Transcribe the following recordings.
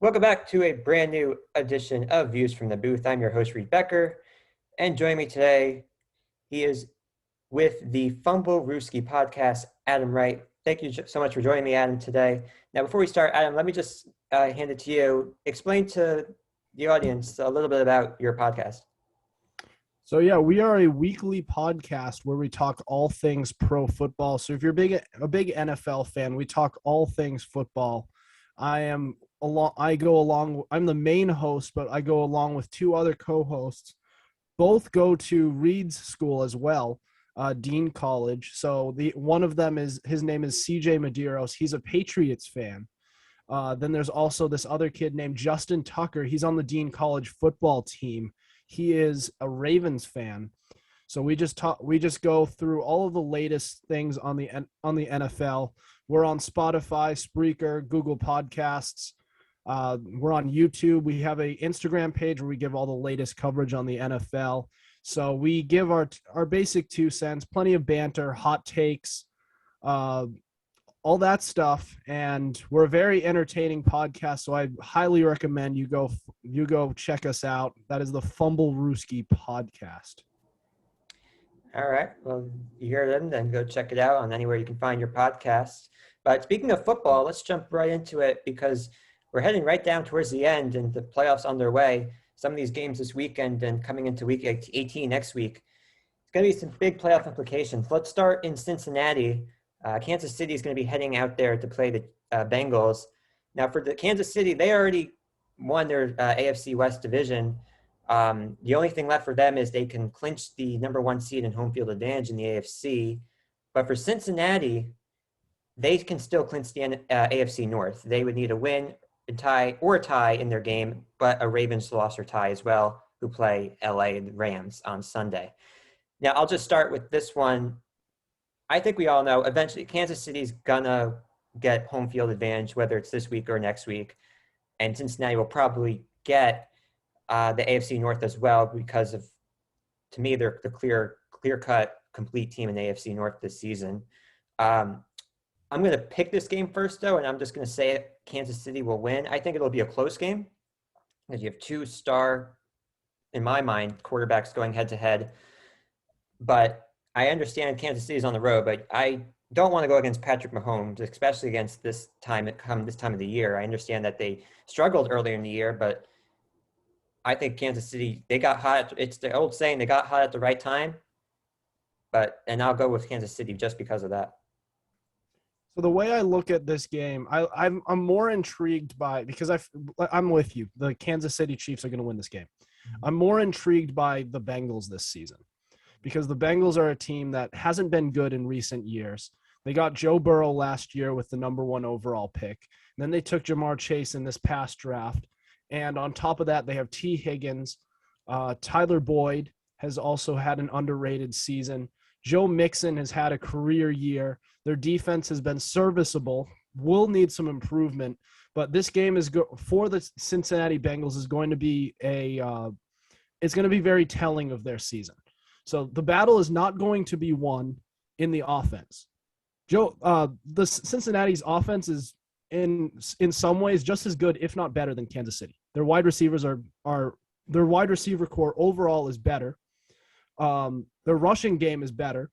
Welcome back to a brand new edition of Views from the Booth. I'm your host, Reed Becker, and joining me today, he is with the fumblerooski podcast, Adam Wright. Thank you so much for joining me, Adam, today. Now, before we start, Adam, let me just hand it to you. Explain to the audience a little bit about your podcast. So yeah, we are a weekly podcast where we talk all things pro football. So if you're a big NFL fan, we talk all things football. I'm the main host, but I go along with two other co-hosts. Both go to Reed's school as well, Dean College. So one of them his name is CJ Medeiros. He's a Patriots fan. Then there's also this other kid named Justin Tucker. He's on the Dean College football team. He is a Ravens fan. So we just go through all of the latest things on the NFL. We're on Spotify, Spreaker, Google Podcasts. We're on YouTube. We have an Instagram page where we give all the latest coverage on the NFL. So we give our basic 2 cents, plenty of banter, hot takes, all that stuff, and we're a very entertaining podcast, so I highly recommend you go check us out. That is the fumblerooski podcast. All right. Well, you hear them, then go check it out on anywhere you can find your podcasts. But speaking of football, let's jump right into it because we're heading right down towards the end and the playoffs underway. Some of these games this weekend and coming into week 18 next week. It's going to be some big playoff implications. Let's start in Cincinnati. Kansas City is going to be heading out there to play the Bengals. Now, for the Kansas City, they already won their AFC West division. The only thing left for them is they can clinch the number 1 seed and home field advantage in the AFC. But for Cincinnati, they can still clinch the AFC North. They would need a win, a tie in their game, but a Ravens loss or tie as well, who play LA Rams on Sunday. Now, I'll just start with this one. I think we all know eventually Kansas City's gonna get home field advantage, whether it's this week or next week. And Cincinnati will probably get the AFC North as well because of, to me, they're the clear-cut, complete team in the AFC North this season. I'm going to pick this game first, though, and I'm just going to say Kansas City will win. I think it'll be a close game because you have 2 star, in my mind, quarterbacks going head-to-head. But I understand Kansas City is on the road, but I don't want to go against Patrick Mahomes, especially against this time of the year. I understand that they struggled earlier in the year, but I think Kansas City, they got hot. It's the old saying, they got hot at the right time. And I'll go with Kansas City just because of that. So the way I look at this game, I'm more intrigued by, because I'm with you. The Kansas City Chiefs are going to win this game. I'm more intrigued by the Bengals this season, because the Bengals are a team that hasn't been good in recent years. They got Joe Burrow last year with the number 1 overall pick. And then they took Jamar Chase in this past draft. And on top of that, they have T. Higgins. Tyler Boyd has also had an underrated season. Joe Mixon has had a career year. Their defense has been serviceable, will need some improvement. But this game for the Cincinnati Bengals is going to be it's going to be very telling of their season. So the battle is not going to be won in the offense. The Cincinnati's offense is in some ways just as good, if not better, than Kansas City. Their wide receivers their wide receiver core overall is better. Their rushing game is better.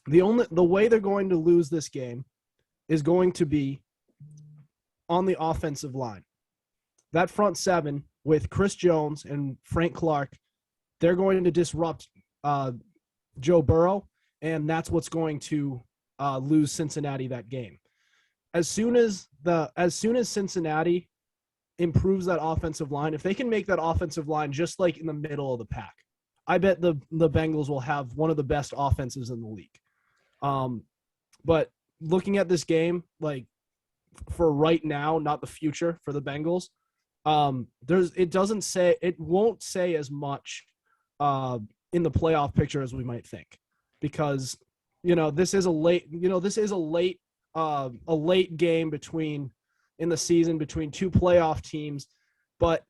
The way they're going to lose this game is going to be on the offensive line. That front 7 with Chris Jones and Frank Clark, they're going to disrupt Joe Burrow, and that's what's going to lose Cincinnati that game. As soon as Cincinnati improves that offensive line, if they can make that offensive line just like in the middle of the pack, I bet the Bengals will have one of the best offenses in the league. But looking at this game, like for right now, not the future for the Bengals, it won't say as much in the playoff picture as we might think, because this is a late game in the season between 2 playoff teams, but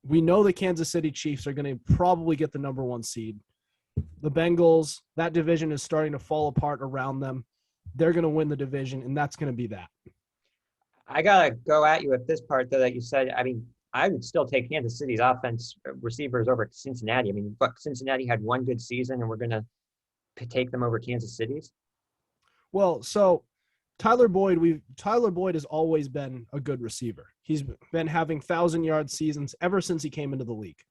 we know the Kansas City Chiefs are going to probably get the number 1 seed. The Bengals, that division is starting to fall apart around them. They're going to win the division, and that's going to be that. I gotta go at you with this part though that you said. I mean, I would still take Kansas City's offense receivers over Cincinnati. I mean, but Cincinnati had one good season, and we're gonna take them over Kansas City's. Well, so Tyler Boyd has always been a good receiver. He's been having 1,000-yard seasons ever since he came into the league.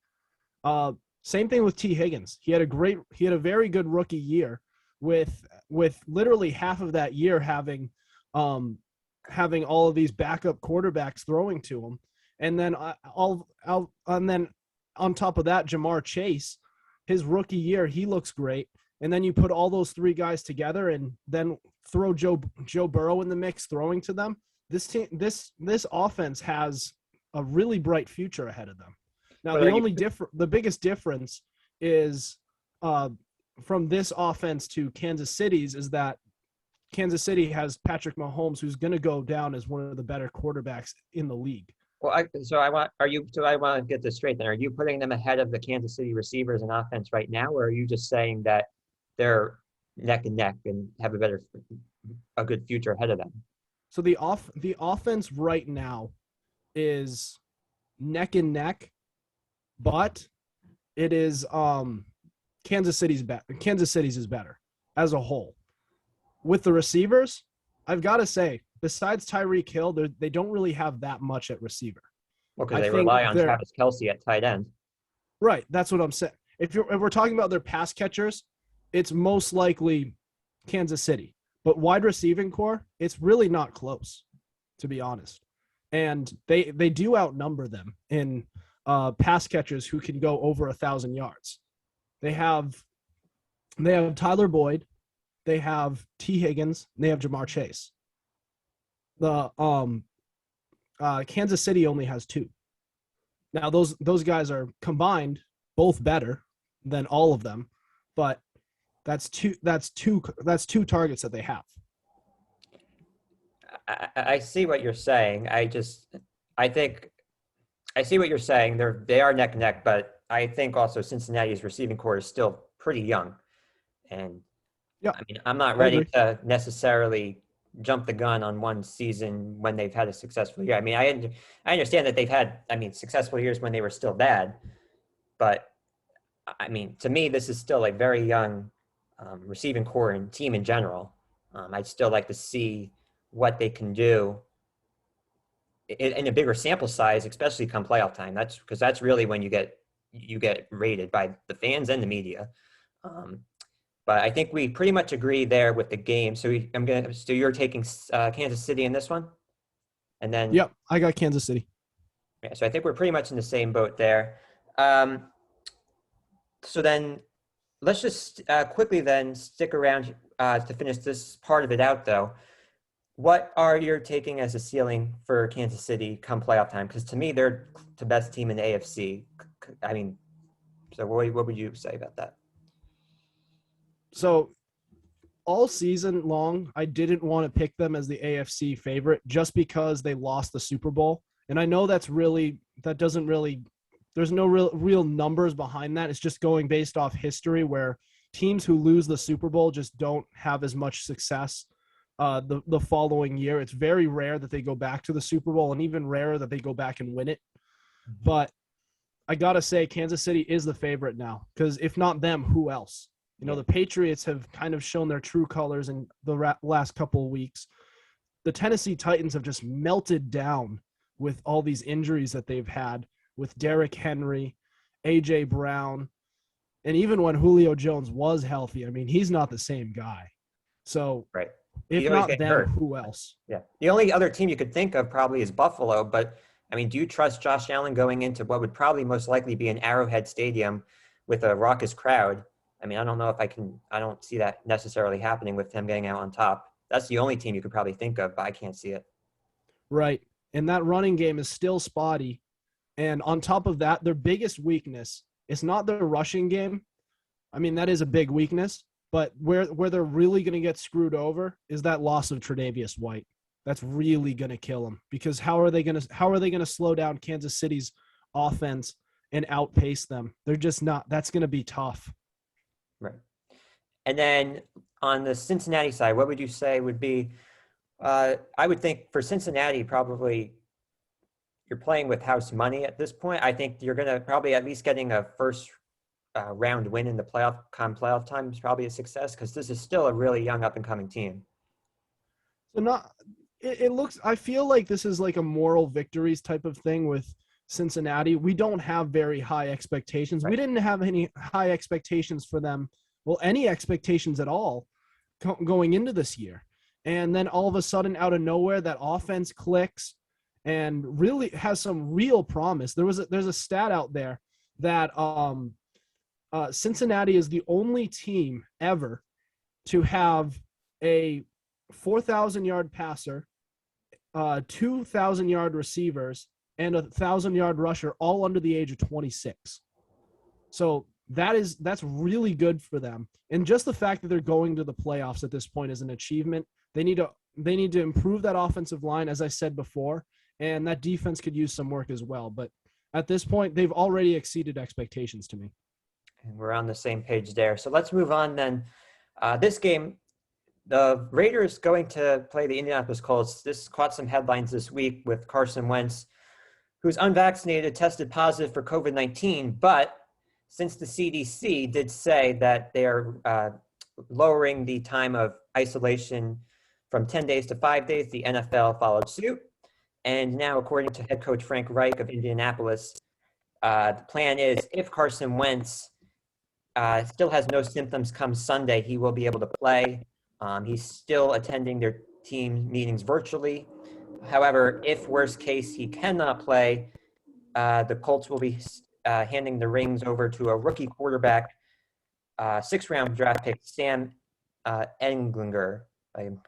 Same thing with T. Higgins. He had a very good rookie year with literally half of that year having all of these backup quarterbacks throwing to him. And then and then on top of that, Jamar Chase, his rookie year, he looks great. And then you put all those three guys together and then throw Joe Burrow in the mix throwing to them. This offense has a really bright future ahead of them. Now, the biggest difference is from this offense to Kansas City's is that Kansas City has Patrick Mahomes, who's going to go down as one of the better quarterbacks in the league. Well, I want to get this straight then. Are you putting them ahead of the Kansas City receivers in offense right now, or are you just saying that they're neck and neck and have a good future ahead of them? So the offense right now is neck and neck, but it is Kansas City's is better as a whole. With the receivers, I've got to say, besides Tyreek Hill, they don't really have that much at receiver. Well, because they rely on Travis Kelce at tight end. Right, that's what I'm saying. If we're talking about their pass catchers, it's most likely Kansas City. But wide receiving core, it's really not close, to be honest. And they do outnumber them in pass catchers who can go over 1,000 yards. They have Tyler Boyd, they have T. Higgins, and they have Jamar Chase. The Kansas City only has two. Now those guys are combined both better than all of them, but that's two targets that they have. I see what you're saying. I think I see what you're saying. They are neck and neck, but I think also Cincinnati's receiving core is still pretty young. And yeah, I mean, I'm not ready to necessarily jump the gun on one season when they've had a successful year. I mean, I understand that they've had, successful years when they were still bad, but I mean, to me, this is still a very young receiving core and team in general. I'd still like to see what they can do in a bigger sample size, especially come playoff time. That's because that's really when you get rated by the fans and the media. But I think we pretty much agree there with the game. So you're taking Kansas City in this one, and then yep, I got Kansas City. Yeah, so I think we're pretty much in the same boat there. So then let's just quickly then stick around to finish this part of it out, though. What are you taking as a ceiling for Kansas City come playoff time? Because to me, they're the best team in the AFC. I mean, so what would you say about that? So all season long, I didn't want to pick them as the AFC favorite just because they lost the Super Bowl. And I know there's no real numbers behind that. It's just going based off history where teams who lose the Super Bowl just don't have as much success the following year. It's very rare that they go back to the Super Bowl and even rarer that they go back and win it. But I got to say Kansas City is the favorite now because if not them, who else? You know, the Patriots have kind of shown their true colors in the last couple of weeks. The Tennessee Titans have just melted down with all these injuries that they've had with Derrick Henry, A.J. Brown, and even when Julio Jones was healthy, I mean, he's not the same guy. So right. If not them, who else? Yeah. The only other team you could think of probably is Buffalo, but I mean, do you trust Josh Allen going into what would probably most likely be an Arrowhead Stadium with a raucous crowd? I mean, I don't know if I don't see that necessarily happening with him getting out on top. That's the only team you could probably think of, but I can't see it. Right. And that running game is still spotty. And on top of that, their biggest weakness is not their rushing game. I mean, that is a big weakness, but where they're really going to get screwed over is that loss of Tre'Davious White. That's really going to kill them because how are they going to slow down Kansas City's offense and outpace them? They're just not. That's going to be tough. Right. And then on the Cincinnati side, what would you say would be I would think for Cincinnati, probably you're playing with house money at this point. I think you're going to probably at least getting a first round win in the playoff time is probably a success because this is still a really young up and coming team. So it looks, I feel like this is like a moral victories type of thing with Cincinnati. We don't have very high expectations. Right. We didn't have any high expectations for them. Well, any expectations at all going into this year. And then all of a sudden, out of nowhere, that offense clicks and really has some real promise. There's a stat out there that Cincinnati is the only team ever to have a 4,000-yard passer, 2,000-yard receivers, and a 1,000-yard rusher all under the age of 26. So that's really good for them. And just the fact that they're going to the playoffs at this point is an achievement. They need to improve that offensive line, as I said before, and that defense could use some work as well. But at this point, they've already exceeded expectations to me. And we're on the same page there. So let's move on then. This game, the Raiders going to play the Indianapolis Colts. This caught some headlines this week with Carson Wentz, who's unvaccinated, tested positive for COVID-19. But since the CDC did say that they're lowering the time of isolation from 10 days to 5 days, the NFL followed suit. And now, according to head coach Frank Wright of Indianapolis, the plan is if Carson Wentz still has no symptoms come Sunday, he will be able to play. He's still attending their team meetings virtually. However, if worst case he cannot play, the Colts will be handing the reins over to a rookie quarterback, sixth-round draft pick, Sam Ehlinger. I'm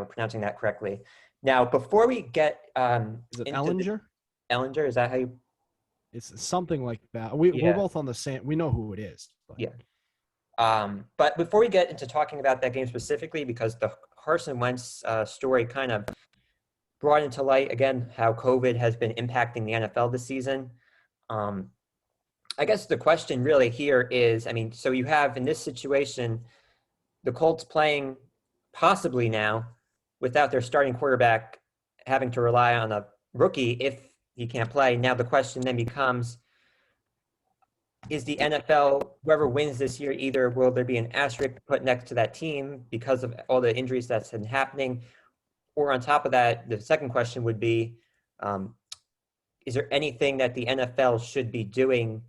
pronouncing that correctly. Now, before we get is it Ehlinger? Ehlinger, is that how you? It's something like that. We're both on the same. We know who it is. But. Yeah. But before we get into talking about that game specifically, because the Carson Wentz story kind of brought into light again how COVID has been impacting the NFL this season. I guess the question really here is, so you have in this situation, the Colts playing possibly now without their starting quarterback having to rely on a rookie if he can't play. Now the question then becomes, is the NFL, whoever wins this year, either will there be an asterisk put next to that team because of all the injuries that's been happening? Or on top of that, the second question would be, is there anything that the NFL should be doing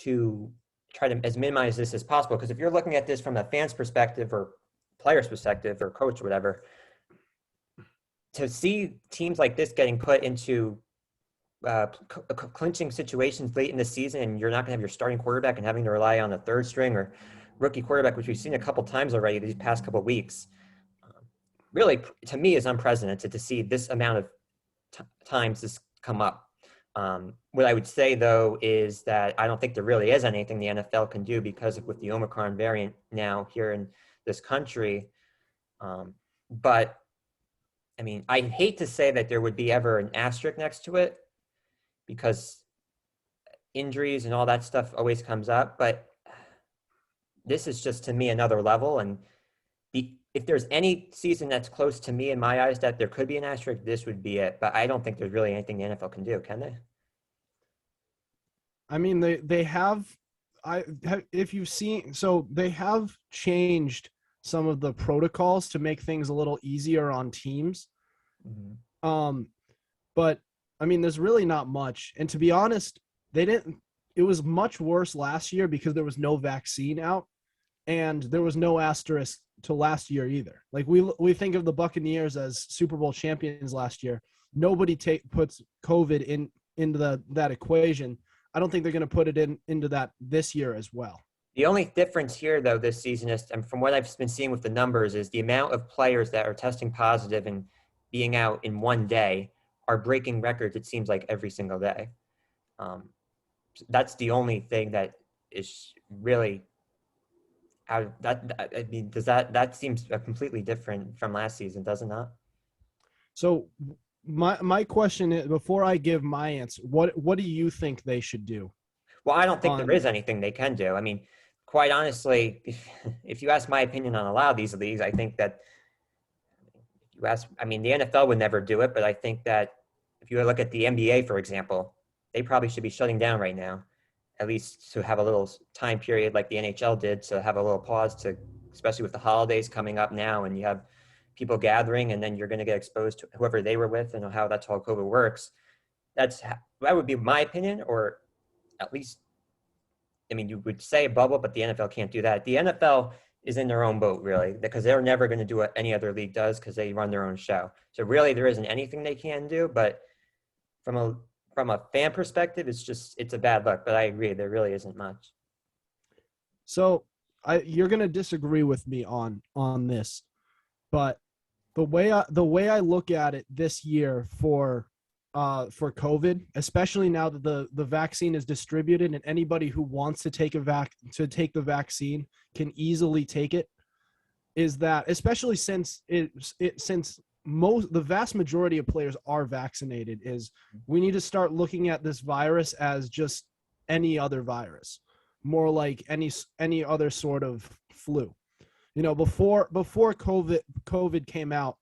to try to minimize this as possible? Because if you're looking at this from a fan's perspective or player's perspective or coach or whatever, to see teams like this getting put into clinching situations late in the season and you're not going to have your starting quarterback and having to rely on a third string or rookie quarterback, which we've seen a couple times already these past couple of weeks, really, to me, is unprecedented to see this amount of times this come up. What I would say, though, is that I don't think there really is anything the NFL can do because with the Omicron variant now here in this country. But, I hate to say that there would be ever an asterisk next to it because injuries and all that stuff always comes up. But this is just, to me, another level. And if there's any season that's close to me in my eyes that there could be an asterisk, this would be it. But I don't think there's really anything the NFL can do, can they? They have, if you've seen, so they have changed some of the protocols to make things a little easier on teams. Mm-hmm. But there's really not much. And to be honest, it was much worse last year because there was no vaccine out and there was no asterisk to last year either. Like we think of the Buccaneers as Super Bowl champions last year. Nobody puts COVID into that equation. I don't think they're going to put it into that this year as well. The only difference here, though, this season is, and from what I've been seeing with the numbers, is the amount of players that are testing positive and being out in one day are breaking records, it seems like, every single day. That's the only thing that is really out of that. That seems completely different from last season, does it not? So my question is, before I give my answer, what do you think they should do? Well, I don't think there is anything they can do. Quite honestly, if you ask my opinion on a lot of these leagues, I think that if you I mean, the NFL would never do it, but I think that if you look at the NBA, for example, they probably should be shutting down right now, at least to have a little time period like the NHL did, to have a little pause to, especially with the holidays coming up now, and you have people gathering, and then you're going to get exposed to whoever they were with, and how that's how COVID works. That would be my opinion, or at least, I mean, you would say a bubble, but the NFL can't do that. The NFL is in their own boat, really, because they're never going to do what any other league does because they run their own show. So really, there isn't anything they can do. But from a fan perspective, it's a bad look. But I agree, there really isn't much. So you're gonna disagree with me on this, but the way I look at it this year for COVID, especially now that the vaccine is distributed and anybody who wants to take the vaccine can easily take it, is that especially since the vast majority of players are vaccinated, is we need to start looking at this virus as just any other virus, more like any other sort of flu. Before COVID came out,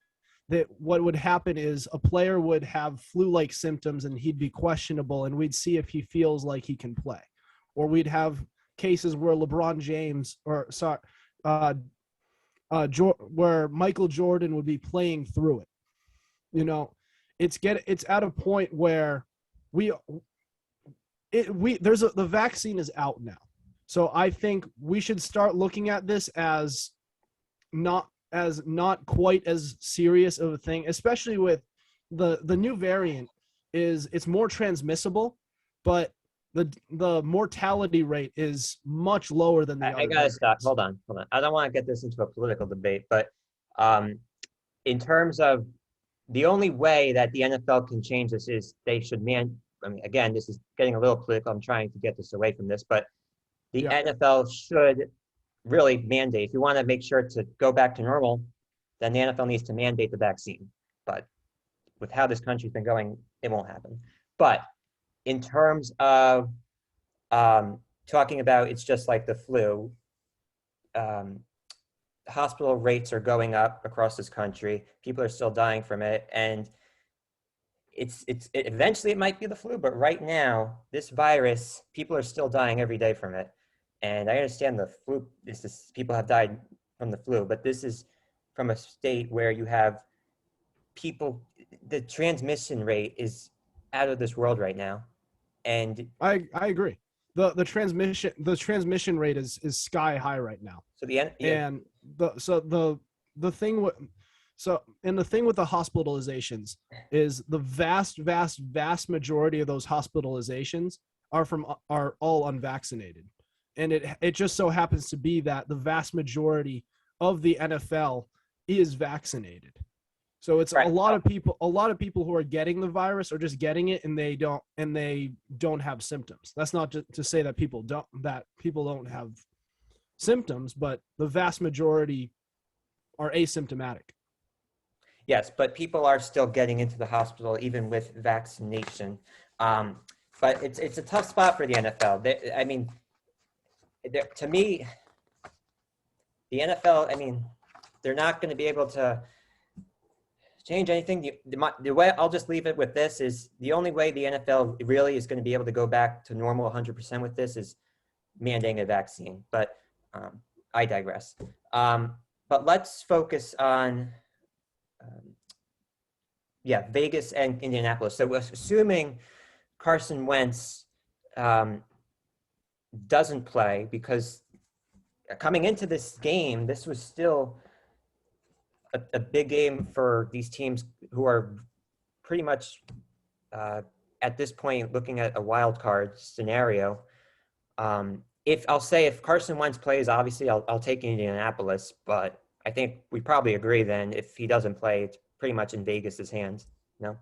that what would happen is a player would have flu-like symptoms and he'd be questionable, and we'd see if he feels like he can play. Or we'd have cases where LeBron James where Michael Jordan would be playing through it. It's at a point where the vaccine is out now. So I think we should start looking at this as not quite as serious of a thing, especially with the new variant. It's more transmissible, but the mortality rate is much lower than the other I gotta variants. stop. Hold on. I don't want to get this into a political debate, but in terms of the only way that the NFL can change this is they should I mean, again, this is getting a little political. I'm trying to get this away from this, but the NFL should really mandate. If you want to make sure to go back to normal, then the NFL needs to mandate the vaccine. But with how this country's been going, it won't happen. But in terms of talking about, it's just like the flu. Hospital rates are going up across this country. People are still dying from it, and eventually it might be the flu. But right now, this virus, people are still dying every day from it. And I understand the flu. People have died from the flu, but this is from a state where you have people. The transmission rate is out of this world right now, and I agree. The transmission rate is sky high right now. So and the thing with the hospitalizations is the vast majority of those hospitalizations are all unvaccinated, and it just so happens to be that the vast majority of the NFL is vaccinated. So it's right. a lot of people who are getting the virus are just getting it and they don't have symptoms. That's not to say that people don't have symptoms, but the vast majority are asymptomatic. Yes, but people are still getting into the hospital even with vaccination. But it's a tough spot for the NFL. To me, the NFL, they're not going to be able to change anything. The way I'll just leave it with this is the only way the NFL really is going to be able to go back to normal 100% with this is mandating a vaccine. But I digress. But let's focus on, Vegas and Indianapolis. So assuming Carson Wentz doesn't play, because coming into this game, this was still a big game for these teams who are pretty much at this point looking at a wild card scenario. If Carson Wentz plays, obviously I'll take Indianapolis, but I think we probably agree then if he doesn't play, it's pretty much in Vegas's hands. No.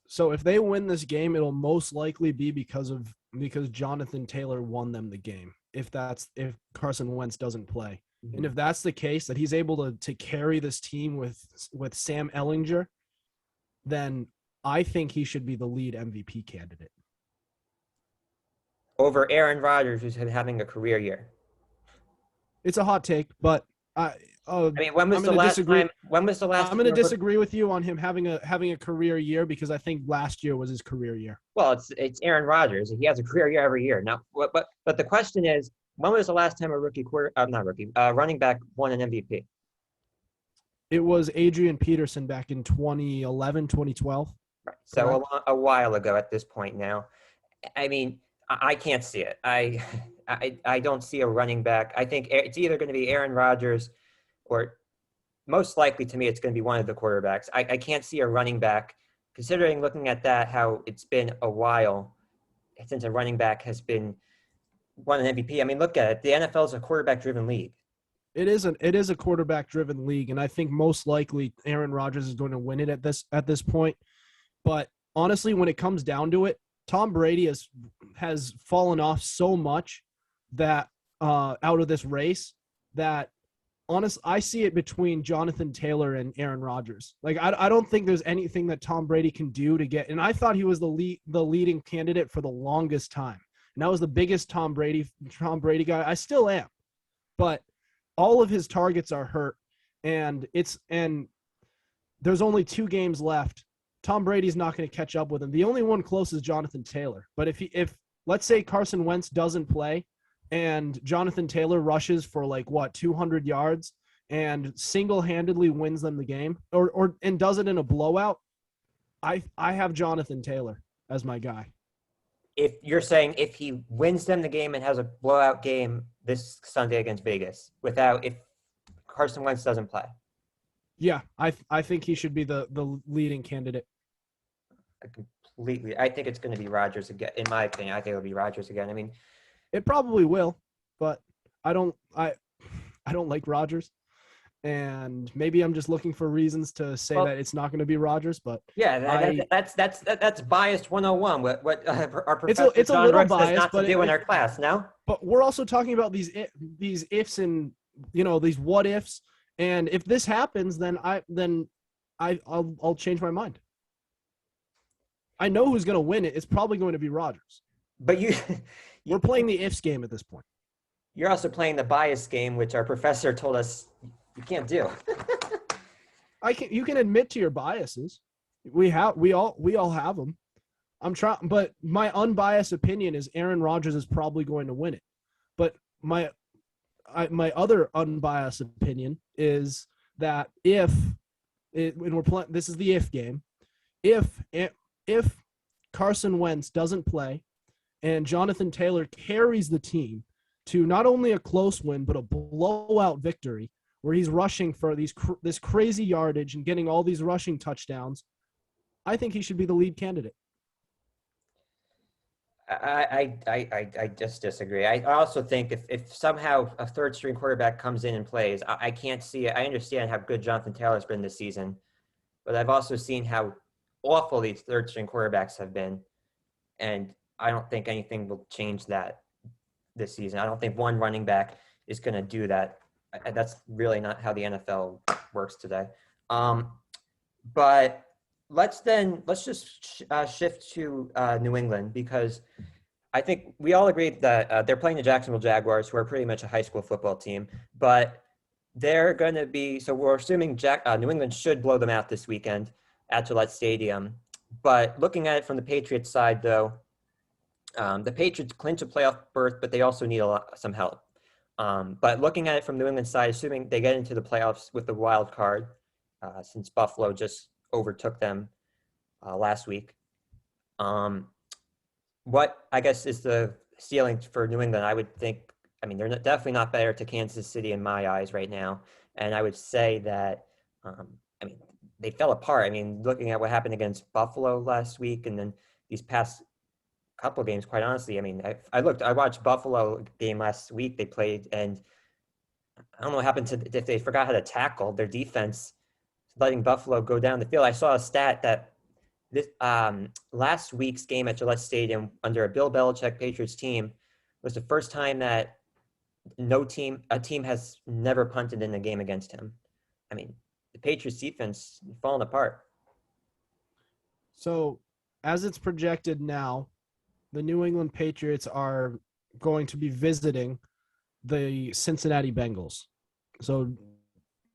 So if they win this game, it'll most likely be because Jonathan Taylor won them the game. If Carson Wentz doesn't play. And if that's the case, that he's able to carry this team with Sam Ehlinger, then I think he should be the lead MVP candidate. Over Aaron Rodgers, who's having a career year. It's a hot take, but I mean, when was I'm the going to last disagree. time? When was the last I'm going to time? disagree with you on him having a career year because I think last year was his career year. Well, it's Aaron Rodgers. He has a career year every year. Now, but the question is, when was the last time a not rookie, running back won an MVP? It was Adrian Peterson back in 2011, 2012. Right. So Correct. a while ago at this point now. I mean, I can't see it. I don't see a running back. I think it's either going to be Aaron Rodgers or most likely to me it's going to be one of the quarterbacks. I can't see a running back, considering looking at that, how it's been a while since a running back has been won an MVP. I mean, look at it. The NFL is a quarterback-driven league. It is a quarterback driven league, and I think most likely Aaron Rodgers is going to win it at this point. But honestly, when it comes down to it, Tom Brady has fallen off so much that out of this race that I see it between Jonathan Taylor and Aaron Rodgers. Like I don't think there's anything that Tom Brady can do to get. And I thought he was the leading candidate for the longest time, and I was the biggest Tom Brady guy. I still am, but all of his targets are hurt, and there's only 2 games left. Tom Brady's not going to catch up with him. The only one close is Jonathan Taylor. But if let's say Carson Wentz doesn't play and Jonathan Taylor rushes for 200 yards and single-handedly wins them the game and does it in a blowout, I have Jonathan Taylor as my guy. If you're saying if he wins them the game and has a blowout game this Sunday against Vegas, if Carson Wentz doesn't play. Yeah, I think he should be the leading candidate. I think it's going to be Rodgers again. In my opinion, I think it'll be Rodgers again. I mean, it probably will, but I don't like Rodgers, and maybe I'm just looking for reasons to say that it's not going to be Rodgers. But yeah, that's biased 101. What our professor it's a John little Brooks says biased, not to but do in our class. No, but we're also talking about these ifs and these what ifs. And if this happens, then I'll change my mind. I know who's going to win it. It's probably going to be Rodgers. But we're playing the ifs game at this point. You're also playing the bias game, which our professor told us you can't do. You can admit to your biases. We all have them. I'm trying, but my unbiased opinion is Aaron Rodgers is probably going to win it. But my other unbiased opinion is that when we're playing, this is the if game. If Carson Wentz doesn't play and Jonathan Taylor carries the team to not only a close win but a blowout victory where he's rushing for this crazy yardage and getting all these rushing touchdowns, I think he should be the lead candidate. I just disagree. I also think if somehow a third string quarterback comes in and plays, I can't see it. I understand how good Jonathan Taylor's been this season, but I've also seen how awful these third string quarterbacks have been. And I don't think anything will change that this season. I don't think one running back is going to do that. That's really not how the NFL works today. But let's just shift to New England, because I think we all agree that they're playing the Jacksonville Jaguars, who are pretty much a high school football team, but they're going to be, so we're assuming New England should blow them out this weekend at Gillette Stadium. But looking at it from the Patriots side, though, the Patriots clinch a playoff berth, but they also need some help. But looking at it from New England's side, assuming they get into the playoffs with the wild card, since Buffalo just overtook them last week. What I guess is the ceiling for New England? I would think, I mean, they're definitely not better to Kansas City in my eyes right now. And I would say that, they fell apart. I mean, looking at what happened against Buffalo last week and then these past couple of games, quite honestly, I mean, I watched Buffalo game last week they played, and I don't know what happened to if they forgot how to tackle their defense, letting Buffalo go down the field. I saw a stat that this last week's game at Gillette Stadium under a Bill Belichick Patriots team was the first time that a team has never punted in a game against him. I mean, the Patriots defense falling apart. So as it's projected now, the New England Patriots are going to be visiting the Cincinnati Bengals. So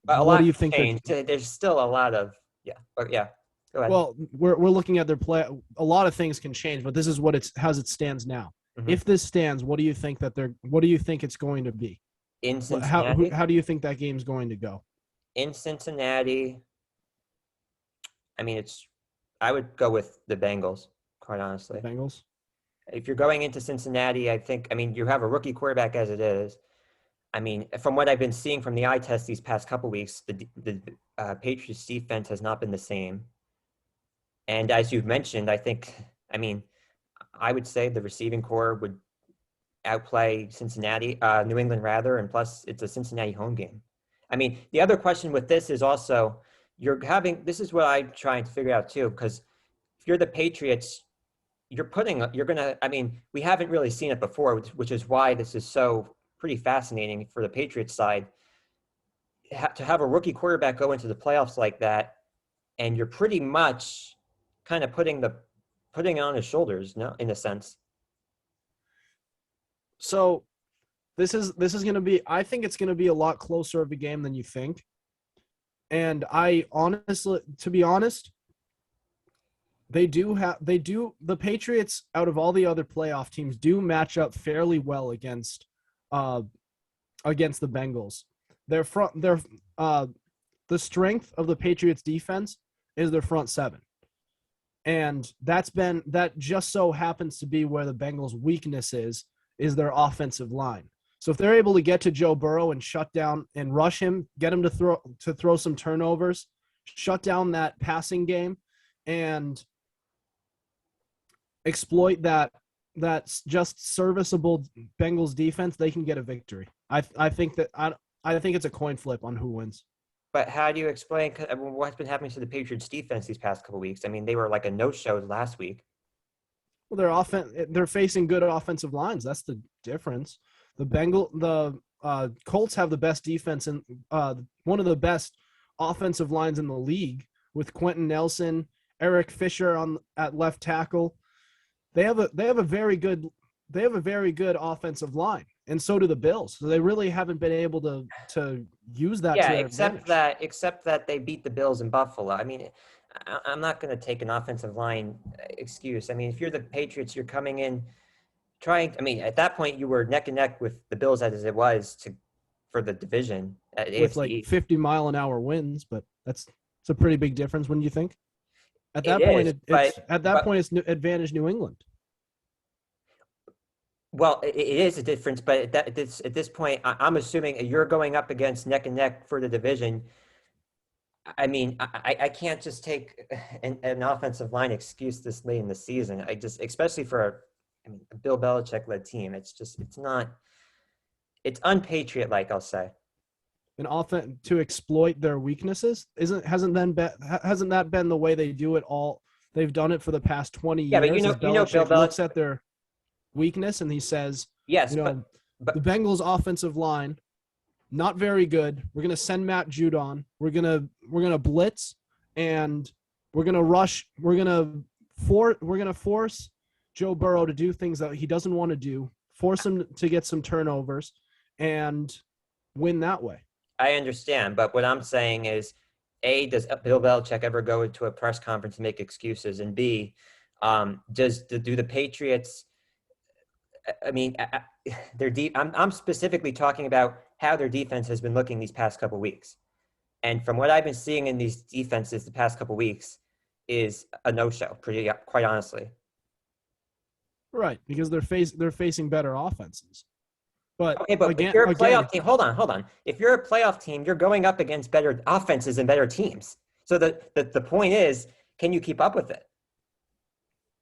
But a what do lot you can think they're? change. There's still a lot of yeah. But yeah, go ahead. Well, we're looking at their play. A lot of things can change, but this is what it's as it stands now. Hmm. If this stands, what do you think that they're? What do you think it's going to be? In How Cincinnati, how do you think that game's going to go? in Cincinnati, I mean, it's. I would go with the Bengals, quite The honestly. Bengals. If you're going into Cincinnati, I think. I mean, you have a rookie quarterback as it is. I mean, from what I've been seeing from the eye test these past couple weeks, the Patriots defense has not been the same. And as you've mentioned, I think. I mean, I would say the receiving core would outplay Cincinnati, New England rather, and plus it's a Cincinnati home game. I mean, the other question with this is also you're having this is what I'm trying to figure out too, because if you're the Patriots, you're gonna. I mean, we haven't really seen it before, which is why this is so pretty fascinating for the Patriots side to have a rookie quarterback go into the playoffs like that, and you're pretty much kind of putting it on his shoulders, no, in a sense. So this is going to be. I think it's going to be a lot closer of a game than you think. And I honestly, to be honest, the Patriots out of all the other playoff teams do match up fairly well uh against the Bengals. Their the strength of the Patriots defense is their front seven. And that just so happens to be where the Bengals weakness is their offensive line. So if they're able to get to Joe Burrow and shut down and rush him, get him to throw some turnovers, shut down that passing game and exploit that's just serviceable Bengals defense, they can get a victory. I think it's a coin flip on who wins. But how do you explain what's been happening to the Patriots defense these past couple weeks? I mean, they were like a no-show last week. Well, they're facing good offensive lines. That's the difference. The Colts have the best defense and one of the best offensive lines in the league with Quentin Nelson, Eric Fisher at left tackle. They have a very good offensive line, and so do the Bills. So they really haven't been able to use that to Yeah, their advantage. except that they beat the Bills in Buffalo. I mean, I'm not going to take an offensive line excuse. I mean, if you're the Patriots, you're coming in trying. I mean, at that point, you were neck and neck with the Bills as it was for the division at With AFC like East. 50-mile-an-hour winds, but it's a pretty big difference when you think. At It that point, is, it's advantage New England. well, it is a difference. But at this point, I'm assuming you're going up against neck and neck for the division. I mean, I can't just take an offensive line excuse this late in the season. Especially for a Bill Belichick led team, it's unpatriot-like, I'll say. An offense to exploit their weaknesses hasn't that been the way they do it all? They've done it for the past 20 Yeah, but years. Bill Belichick looks Belichick. at their weakness and he says, Yes, you know, but the Bengals offensive line not very good. We're gonna send Matt Judon. We're gonna blitz and we're gonna rush. We're gonna force Joe Burrow to do things that he doesn't want to do. Force him to get some turnovers and win that way. I understand. But what I'm saying is, A, does Bill Belichick ever go into a press conference and make excuses? And B, do the Patriots? I mean, they're deep. I'm specifically talking about how their defense has been looking these past couple weeks. And from what I've been seeing in these defenses the past couple weeks is a no-show, quite honestly. Right, because they're facing better offenses. But Okay, but if again, you're a playoff team, hold on. If you're a playoff team, you're going up against better offenses and better teams. So the point is, can you keep up with it?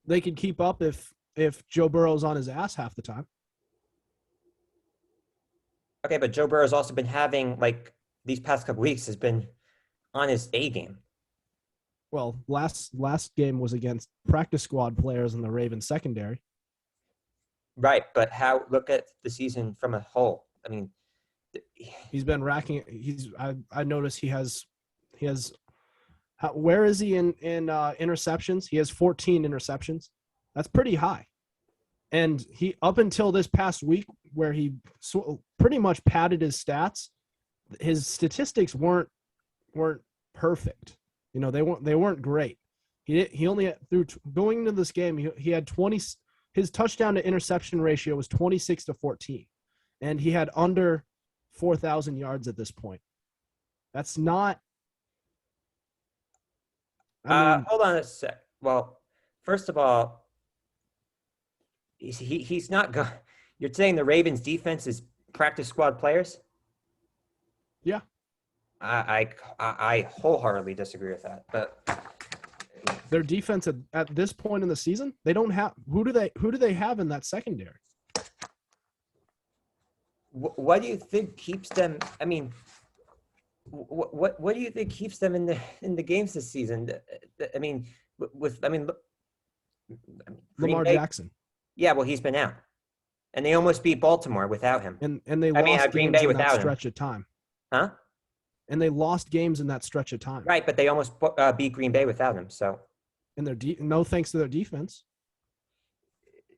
they could keep up if Joe Burrow's on his ass half the time. Okay, but Joe Burrow's also been having like these past couple weeks has been on his A game. Well, last game was against practice squad players in the Ravens secondary. Right, but look at the season from a whole. I mean, he's been racking. I noticed he has where is he in interceptions? He has 14 interceptions. That's pretty high. And he up until this past week where he pretty much padded his stats, his statistics weren't perfect. They weren't great. He only through going into this game he had 20. His touchdown to interception ratio was 26-14, and he had under 4,000 yards at this point. That's not. Hold on a sec. Well, first of all, he's not going. You're saying the Ravens defense is practice squad players? Yeah. I wholeheartedly disagree with that. But their defense at this point in the season, they don't have who do they have in that secondary? What do you think keeps them? I mean, what do you think keeps them in the games this season? I mean, Lamar Jackson. Yeah, well, he's been out, and they almost beat Baltimore without him. And they lost Green games Bay in that without stretch him. of time. Huh? And they lost games in that stretch of time. Right, but they almost beat Green Bay without him. So, and no thanks to their defense.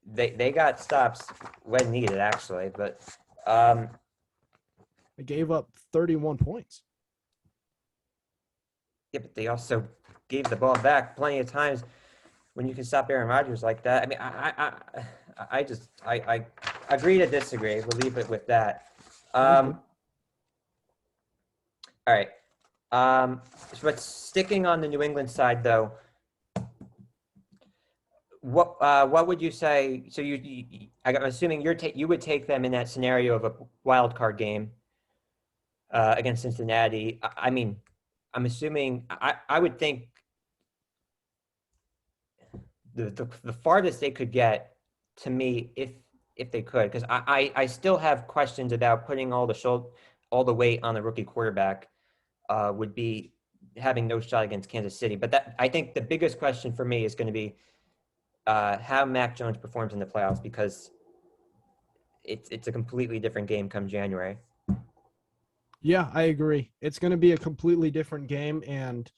They got stops when needed, actually, but they gave up 31 points. Yeah, but they also gave the ball back plenty of times when you can stop Aaron Rodgers like that. I mean, I agree to disagree. We'll leave it with that. All right. But sticking on the New England side, though, what would you say? So I'm assuming you would take them in that scenario of a wild card game against Cincinnati. I mean, I'm assuming I would think the farthest they could get, to me, if they could, because I still have questions about putting all the weight on the rookie quarterback, would be having no shot against Kansas City. But I think the biggest question for me is going to be how Mac Jones performs in the playoffs, because it's a completely different game come January. Yeah, I agree. It's going to be a completely different game, and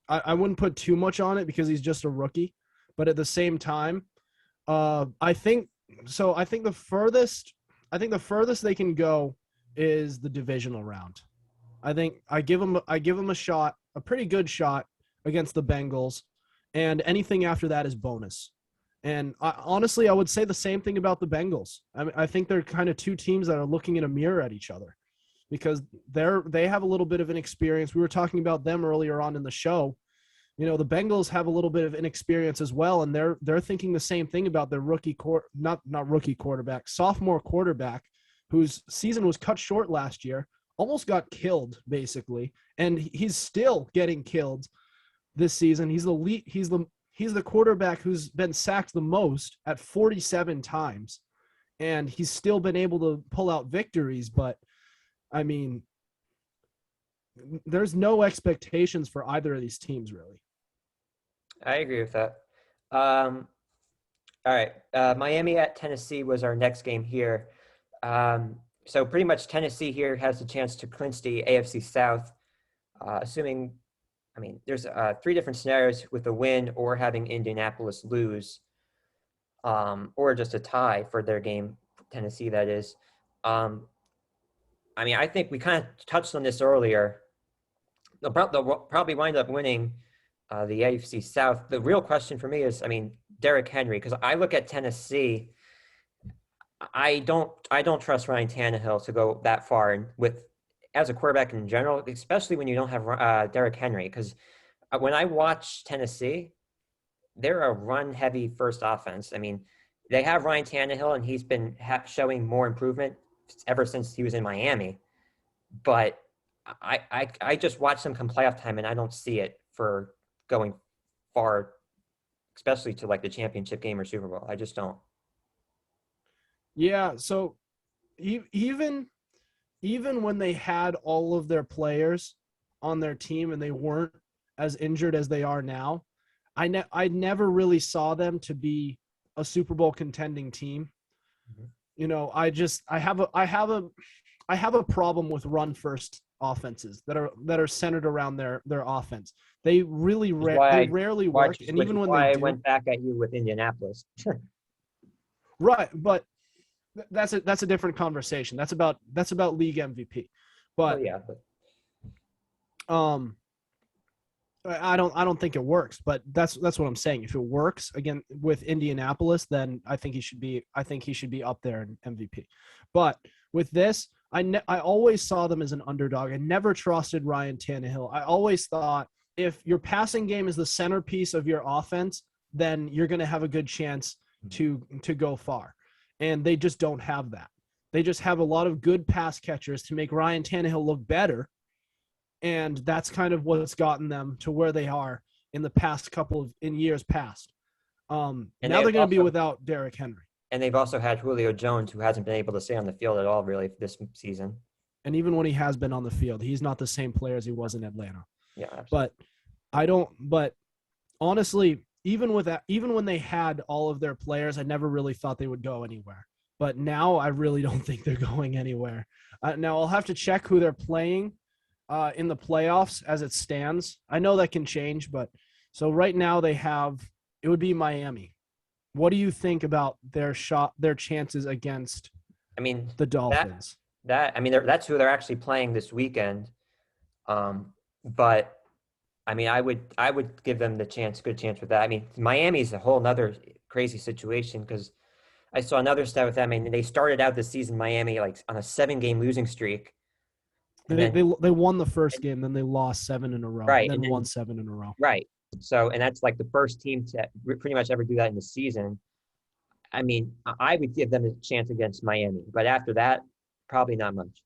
I wouldn't put too much on it because he's just a rookie, but at the same time, I think the furthest they can go is the divisional round. I think I give them a shot, a pretty good shot against the Bengals, and anything after that is bonus. And honestly, I would say the same thing about the Bengals. I mean, I think they're kind of two teams that are looking in a mirror at each other because they have a little bit of inexperience. We were talking about them earlier on in the show. You know, the Bengals have a little bit of inexperience as well, and they're thinking the same thing about their sophomore quarterback, whose season was cut short last year, almost got killed basically, and he's still getting killed this season. He's the quarterback who's been sacked the most at 47 times, and he's still been able to pull out victories. But, I mean, there's no expectations for either of these teams, really. I agree with that. All right. Miami at Tennessee was our next game here. So pretty much Tennessee here has the chance to clinch the AFC South, assuming – I mean, there's 3 different scenarios with a win or having Indianapolis lose, or just a tie for their game, Tennessee, that is. I mean, I think we kind of touched on this earlier. They'll probably wind up winning the AFC South. The real question for me is, I mean, Derrick Henry, because I look at Tennessee. I don't trust Ryan Tannehill to go that far, and as a quarterback in general, especially when you don't have Derrick Henry, because when I watch Tennessee, they're a run-heavy first offense. I mean, they have Ryan Tannehill, and he's been showing more improvement ever since he was in Miami. But I just watch them come playoff time, and I don't see it for going far, especially to like the championship game or Super Bowl. I just don't. Yeah, so even when they had all of their players on their team and they weren't as injured as they are now, I never really saw them to be a Super Bowl contending team. Mm-hmm. You know, I have a problem with run first offenses that are centered around their offense. They really rarely work, and even when they do, I went back at you with Indianapolis. Right, but That's a different conversation. That's about league MVP. Well, But yeah, but um I don't think it works, but that's what I'm saying. If it works again with Indianapolis, then I think he should be up there in MVP. But with this, I always saw them as an underdog. I never trusted Ryan Tannehill. I always thought if your passing game is the centerpiece of your offense, then you're going to have a good chance to go far. And they just don't have that. They just have a lot of good pass catchers to make Ryan Tannehill look better, and that's kind of what's gotten them to where they are in the past in years past. and Now they're going to be without Derrick Henry, they've also had Julio Jones, who hasn't been able to stay on the field at all really this season. and even when he has been on the field, he's not the same player as he was in Atlanta. Yeah, absolutely. But I don't. But honestly, even with that, even when they had all of their players, I never really thought they would go anywhere. But now I really don't think they're going anywhere. Now I'll have to check who they're playing in the playoffs as it stands. I know that can change, but so right now it would be Miami. What do you think about their chances against I mean, the Dolphins? that's who they're actually playing this weekend. But I mean, I would give them good chance with that. I mean, Miami's a whole nother crazy situation because I saw another stat with them. I mean, they started out this season, Miami, like on a 7-game losing streak. They won the first game, then they lost 7 in a row, right, then won 7 in a row. Right. So, and that's like the first team to pretty much ever do that in the season. I mean, I would give them a chance against Miami, but after that, probably not much.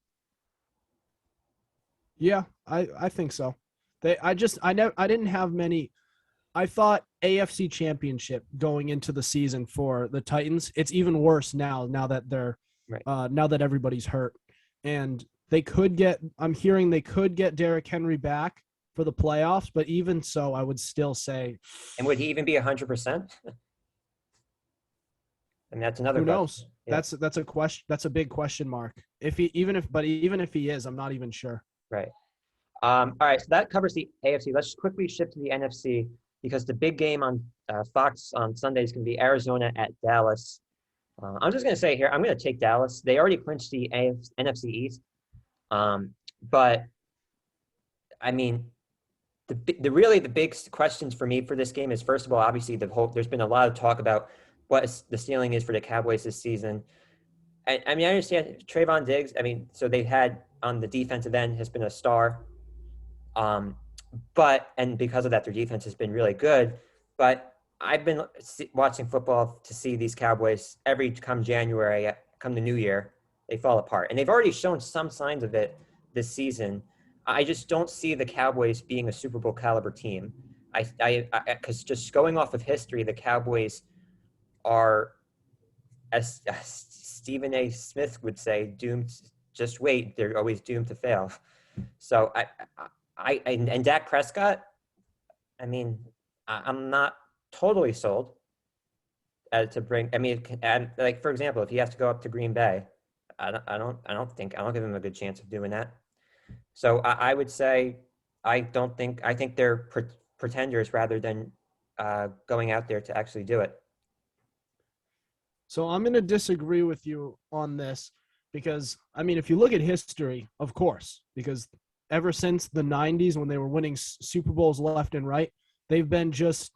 Yeah, I think so. I didn't have many. I thought AFC Championship going into the season for the Titans. It's even worse now that they're right. Now that everybody's hurt, and I'm hearing they could get Derrick Henry back for the playoffs, but even so, I would still say. And would he even be 100%? And that's another. Who knows? Yeah. That's a question. That's a big question mark. Even if he is, I'm not even sure. Right. All right. So that covers the AFC. Let's quickly shift to the NFC because the big game on Fox on Sunday is going to be Arizona at Dallas. I'm just going to say here, I'm going to take Dallas. They already clinched the NFC East. But I mean, the big questions for me for this game is, first of all, obviously there's been a lot of talk about what the ceiling is for the Cowboys this season. I mean, I understand Trayvon Diggs. I mean, so they've had on the defensive end has been a star. And because of that, their defense has been really good. But I've been watching football to see these Cowboys come January, come the new year, they fall apart. And they've already shown some signs of it this season. I just don't see the Cowboys being a Super Bowl caliber team. Because just going off of history, the Cowboys are, as Stephen A. Smith would say, doomed. Just wait, they're always doomed to fail. So and Dak Prescott, I mean, I'm not totally sold to bring. I mean, like for example, if he has to go up to Green Bay, I don't give him a good chance of doing that. So I would say I think they're pretenders rather than going out there to actually do it. So I'm going to disagree with you on this because, I mean, if you look at history, of course, because ever since the 90s when they were winning Super Bowls left and right, they've been just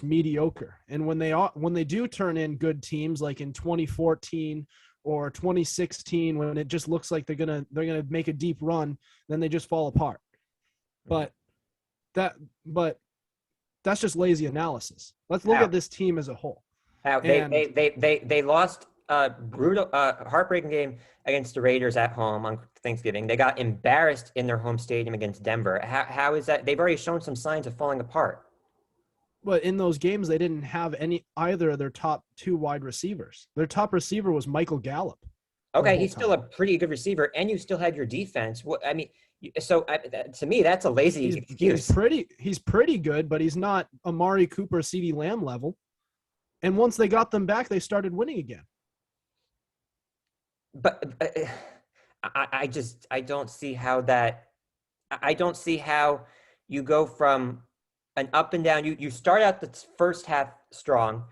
mediocre. And when they do turn in good teams like in 2014 or 2016, when it just looks like they're going to make a deep run, then they just fall apart. But that's just lazy analysis. Let's look at this team as a whole. They lost a brutal, heartbreaking game against the Raiders at home on Thanksgiving. They got embarrassed in their home stadium against Denver. How is that? They've already shown some signs of falling apart. But in those games, they didn't have either of their top 2 wide receivers. Their top receiver was Michael Gallup. Okay, he's still a pretty good receiver, and you still had your defense. I mean, so to me, that's a lazy excuse. He's pretty good, but he's not Amari Cooper, CeeDee Lamb level. And once they got them back, they started winning again. But I don't see how that. I don't see how you go from an up and down. You start out the first half strong,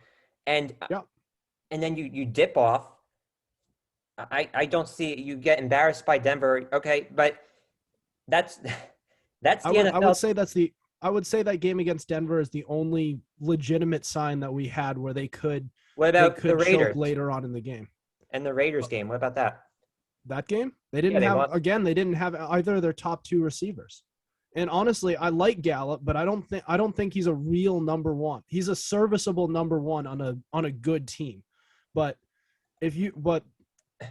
and then you dip off, I don't see you get embarrassed by Denver. Okay, but that's that's I the would I would NFL. say I would say that game against Denver is the only legitimate sign that we had where What they about the could choke Raiders later on in the game. and the Raiders game? What about that? That game, Yeah, they won. they didn't have either of their top two receivers. And honestly, I like Gallup, but I don't think he's a real number one. He's a serviceable number one on a good team. But but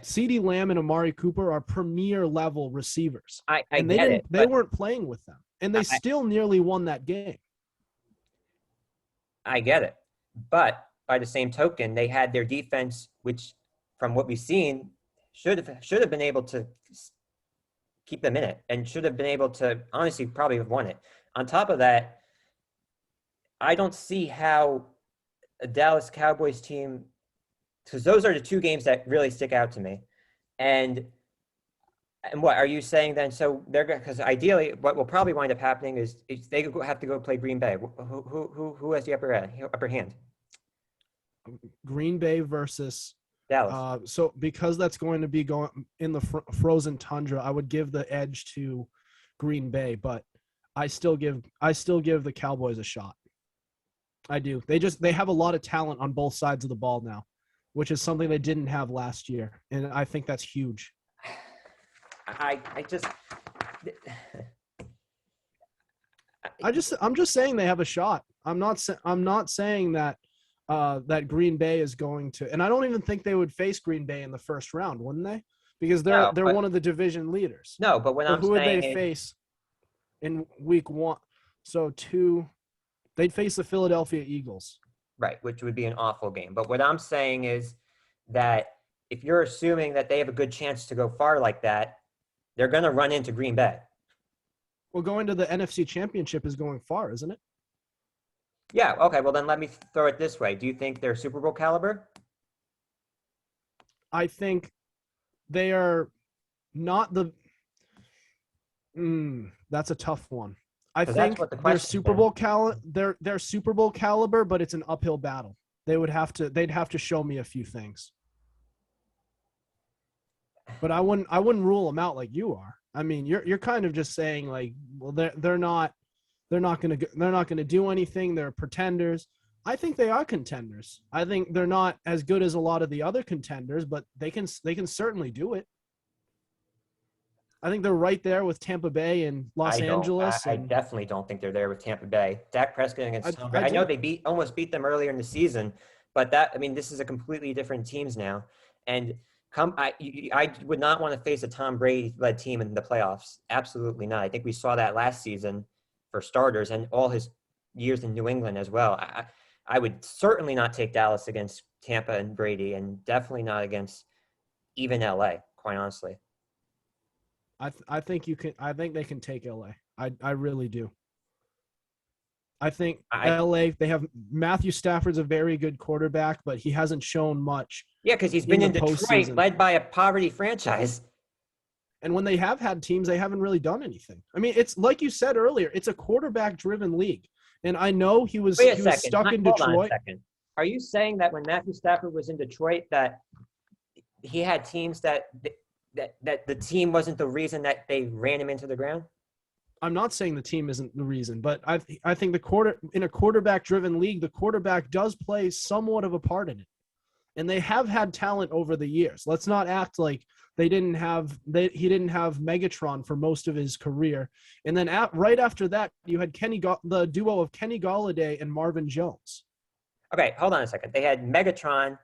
CeeDee Lamb and Amari Cooper are premier level receivers. I And get it, they but weren't playing with them. And they I, still nearly won that game. I get it. But by the same token, they had their defense, which, from what we've seen, should have been able to keep them in it, and should have been able to honestly probably have won it. On top of that, I don't see how a Dallas Cowboys team, because those are the two games that really stick out to me. And what are you saying then? So they're going, because ideally, what will probably wind up happening is they have to go play Green Bay. Who has the upper hand? Green Bay versus Dallas. so because that's going to be going in the frozen tundra, I would give the edge to Green Bay, but I still give the Cowboys a shot. I do. They have a lot of talent on both sides of the ball now, which is something they didn't have last year, and I think that's huge. I'm just saying they have a shot. I'm not saying that that Green Bay is going to, and I don't even think they would face Green Bay in the first round, wouldn't they? Because they're one of the division leaders. No, but what I'm who would saying they is, face in week one? So they'd face the Philadelphia Eagles. right, which would be an awful game. But what I'm saying is that if you're assuming that they have a good chance to go far like that, they're going to run into Green Bay. Well, going to the NFC Championship is going far, isn't it? Yeah, okay, well then let me throw it this way. Do you think they're Super Bowl caliber? I think they are not the. That's a tough one. I think they're Super Bowl they're Super Bowl caliber, but it's an uphill battle. They'd have to show me a few things. But I wouldn't rule them out like you are. I mean, you're kind of just saying like, well, they're not going to do anything. They're pretenders. I think they are contenders. I think they're not as good as a lot of the other contenders, but they can certainly do it. I think they're right there with Tampa Bay and Los Angeles. I definitely don't think they're there with Tampa Bay. Dak Prescott against Tom Brady. I know they almost beat them earlier in the season, but this is a completely different teams now. And I would not want to face a Tom Brady-led team in the playoffs. Absolutely not. I think we saw that last season for starters, and all his years in New England as well. I would certainly not take Dallas against Tampa and Brady, and definitely not against even LA, quite honestly. I think you can. I think they can take LA. I really do. I think LA, they have Matthew Stafford's a very good quarterback, but he hasn't shown much. Yeah, because he's been in Detroit, led by a poverty franchise. And when they have had teams, they haven't really done anything. I mean, it's like you said earlier, it's a quarterback-driven league. And I know he was stuck in Detroit. Hold on a second. Are you saying that when Matthew Stafford was in Detroit that he had teams that the team wasn't the reason that they ran him into the ground? I'm not saying the team isn't the reason, but I think in a quarterback-driven league, the quarterback does play somewhat of a part in it. And they have had talent over the years. Let's not act like he didn't have Megatron for most of his career. And then right after that, you had the duo of Kenny Golladay and Marvin Jones. Okay, hold on a second. They had Megatron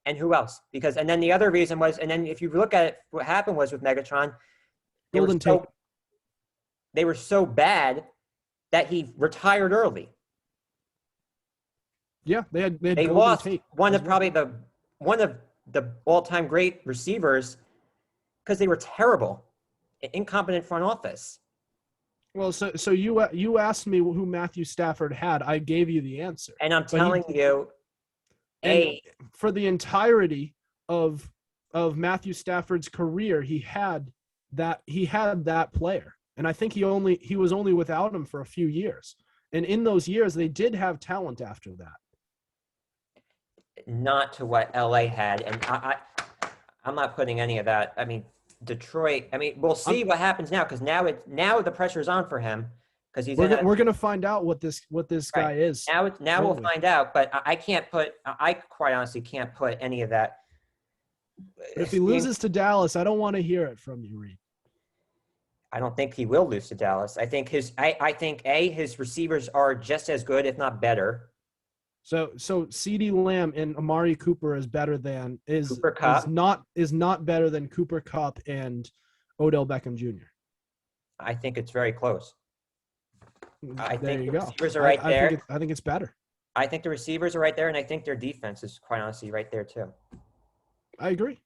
and who else? And then the other reason was, and then if you look at it, what happened was with Megatron, they were so bad that he retired early. Yeah, they lost one of the all-time great receivers because they were terrible, incompetent front office. Well, so you asked me who Matthew Stafford had. I gave you the answer, and I'm telling you, for the entirety of Matthew Stafford's career, he had that player. And I think he was only without him for a few years. And in those years, they did have talent after that. Not to what LA had. And I'm not putting any of that. I mean, Detroit. I mean, we'll see what happens now because now the pressure's on for him because he's in a We're gonna find out what this right guy is now we'll fully. find out. But I can't put. I quite honestly can't put any of that. But if he Being, loses to Dallas, I don't want to hear it from you, Reed. I don't think he will lose to Dallas. I think I think his receivers are just as good, if not better. So CeeDee Lamb and Amari Cooper is better than Cooper Cup. is not better than Cooper Kupp and Odell Beckham Jr. I think it's very close. I There think you the go. receivers are right there. I think it's better. I think the receivers are right there, and I think their defense is quite honestly right there too. I agree.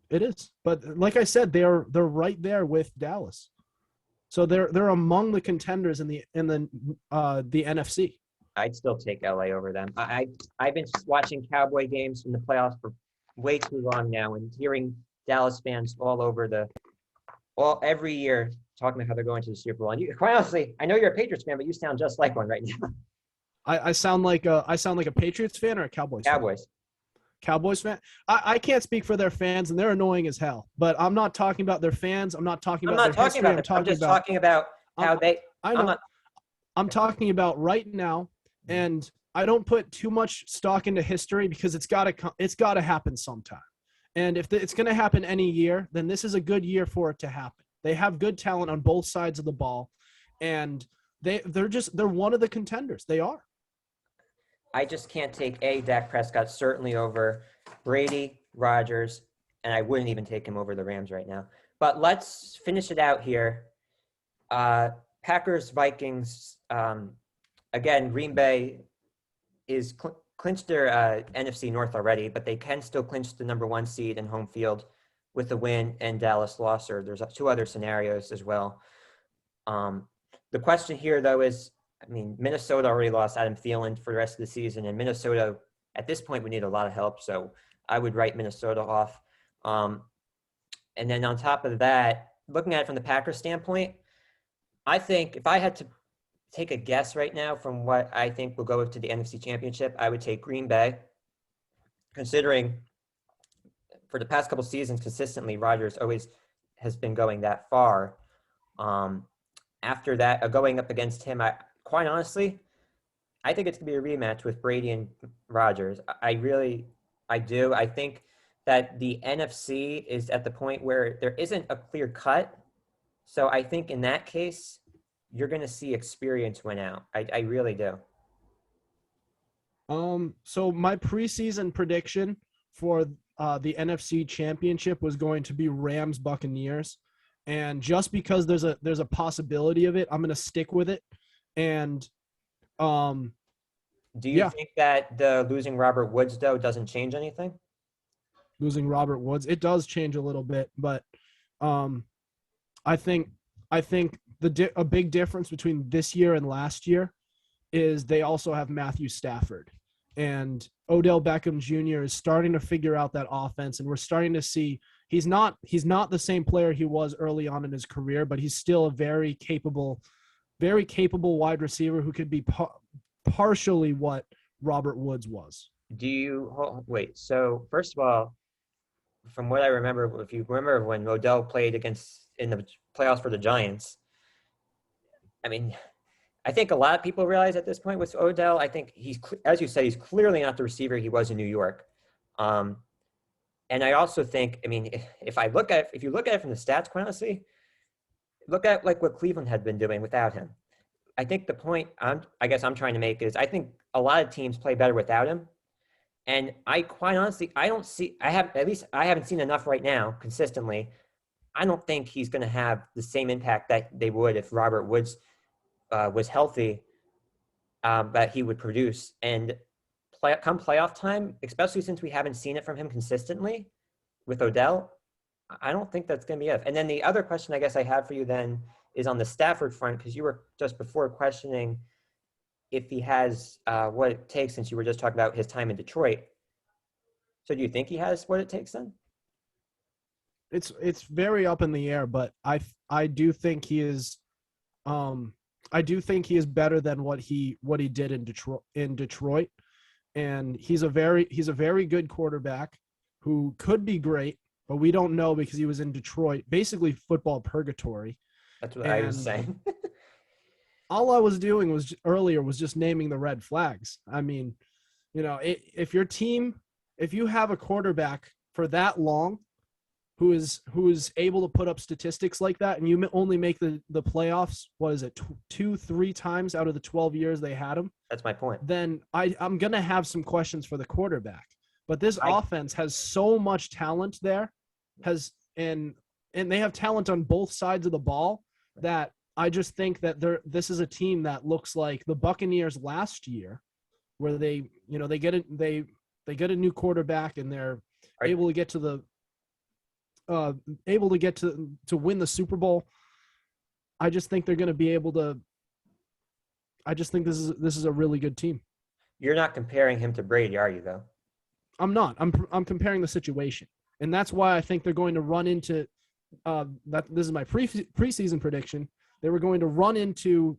It is. But like I said, they're right there with Dallas. So they're among the contenders in the NFC. I'd still take LA over them. I've been watching Cowboy games in the playoffs for way too long now, and hearing Dallas fans every year talking about how they're going to the Super Bowl. And you, quite honestly, I know you're a Patriots fan, but you sound just like one right now. I sound like a Patriots fan or a Cowboys fan? Cowboys. Cowboys fan. I can't speak for their fans, and they're annoying as hell. But I'm not talking about their fans. I'm not talking about their history. I'm just talking about how they. I know. I'm talking about right now, and I don't put too much stock into history because it's got to happen sometime. And if it's going to happen any year, then this is a good year for it to happen. They have good talent on both sides of the ball, and they're one of the contenders. They are. I just can't take Dak Prescott certainly over Brady, Rodgers, and I wouldn't even take him over the Rams right now. But let's finish it out here. Packers, Vikings. Again, Green Bay is clinched their NFC North already, but they can still clinch the number 1 seed in home field with a win and Dallas loss, or there's 2 other scenarios as well. The question here, though, is, I mean, Minnesota already lost Adam Thielen for the rest of the season, and Minnesota, at this point, we need a lot of help, so I would write Minnesota off. And then on top of that, looking at it from the Packers standpoint, I think if I had to take a guess right now from what I think will go to the NFC Championship, I would take Green Bay, considering for the past couple seasons, consistently, Rodgers always has been going that far. After that, going up against him, quite honestly, I think it's going to be a rematch with Brady and Rodgers. I do. I think that the NFC is at the point where there isn't a clear cut. So I think in that case, you're going to see experience win out. I really do. So my preseason prediction for the NFC Championship was going to be Rams Buccaneers, and just because there's a possibility of it, I'm going to stick with it. And do you think that the losing Robert Woods though doesn't change anything? Losing Robert Woods, it does change a little bit, but I think a big difference between this year and last year is they also have Matthew Stafford, and Odell Beckham Jr. is starting to figure out that offense, and we're starting to see he's not the same player he was early on in his career, but he's still a very capable wide receiver who could be partially what Robert Woods was. Wait, so first of all, from what I remember, if you remember when Odell played in the playoffs for the Giants, I mean, I think a lot of people realize at this point with Odell, I think he's, as you said, he's clearly not the receiver he was in New York. And I also think, I mean, if you look at it from the stats, quite honestly, look at like what Cleveland had been doing without him. I think the point I guess I'm trying to make is I think a lot of teams play better without him. And I quite honestly, I haven't seen enough right now consistently. I don't think he's going to have the same impact that they would if Robert Woods was healthy, that he would produce. And come playoff time, especially since we haven't seen it from him consistently with Odell, I don't think that's going to be it. And then the other question I guess I have for you then is on the Stafford front, because you were just before questioning if he has what it takes, since you were just talking about his time in Detroit. So do you think he has what it takes then? It's very up in the air, but I do think he is better than what he did in Detroit. And he's a very good quarterback who could be great, but we don't know because he was in Detroit, basically football purgatory. That's what I was And saying. all I was doing was just naming the red flags. I mean, if if you have a quarterback for that long who is able to put up statistics like that, and you only make the playoffs, what is it, 2-3 times out of the 12 years they had him, That's my point. then I'm gonna have some questions for the quarterback. But this offense has so much talent there, and they have talent on both sides of the ball, that I just think that this is a team that looks like the Buccaneers last year, where they get a new quarterback and they're able to get to the to win the Super Bowl. I just think they're going to be able to. I just think this is a really good team. You're not comparing him to Brady, are you, though? I'm not. I'm comparing the situation, and that's why I think they're going to run into that. This is my preseason prediction. They were going to run into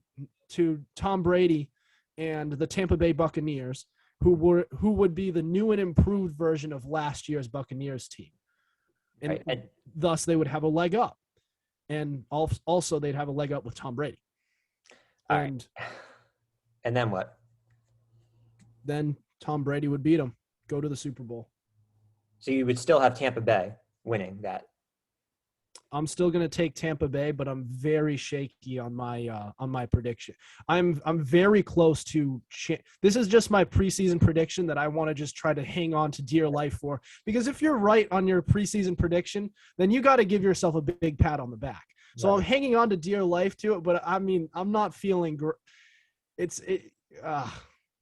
Tom Brady and the Tampa Bay Buccaneers, who would be the new and improved version of last year's Buccaneers team. And thus they would have a leg up. And also they'd have a leg up with Tom Brady. And then what? Then Tom Brady would beat him, go to the Super Bowl. So you would still have Tampa Bay winning that. I'm still going to take Tampa Bay, but I'm very shaky on my prediction. I'm very close to this is just my preseason prediction that I want to just try to hang on to dear life for, because if you're right on your preseason prediction, then you got to give yourself a big pat on the back. So I'm hanging on to dear life to it, but I mean, I'm not feeling And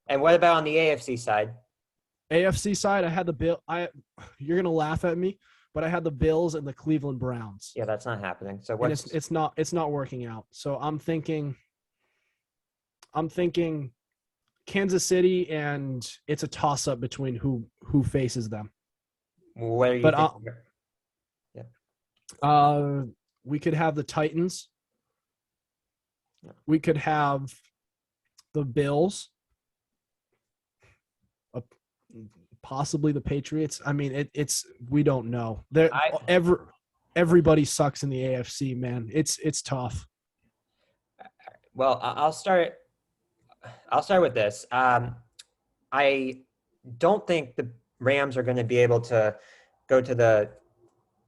what about on the AFC side? AFC side, I had you're going to laugh at me, but I had the Bills and the Cleveland Browns. Yeah, that's not happening. So it's not working out. So I'm thinking Kansas City, and it's a toss up between who faces them. What are you thinking? Yeah. We could have the Titans. Yeah. We could have the Bills. Possibly the Patriots. I mean, we don't know. Everybody sucks in the AFC, man. It's tough. Well, I'll start with this. I don't think the Rams are going to be able to go to the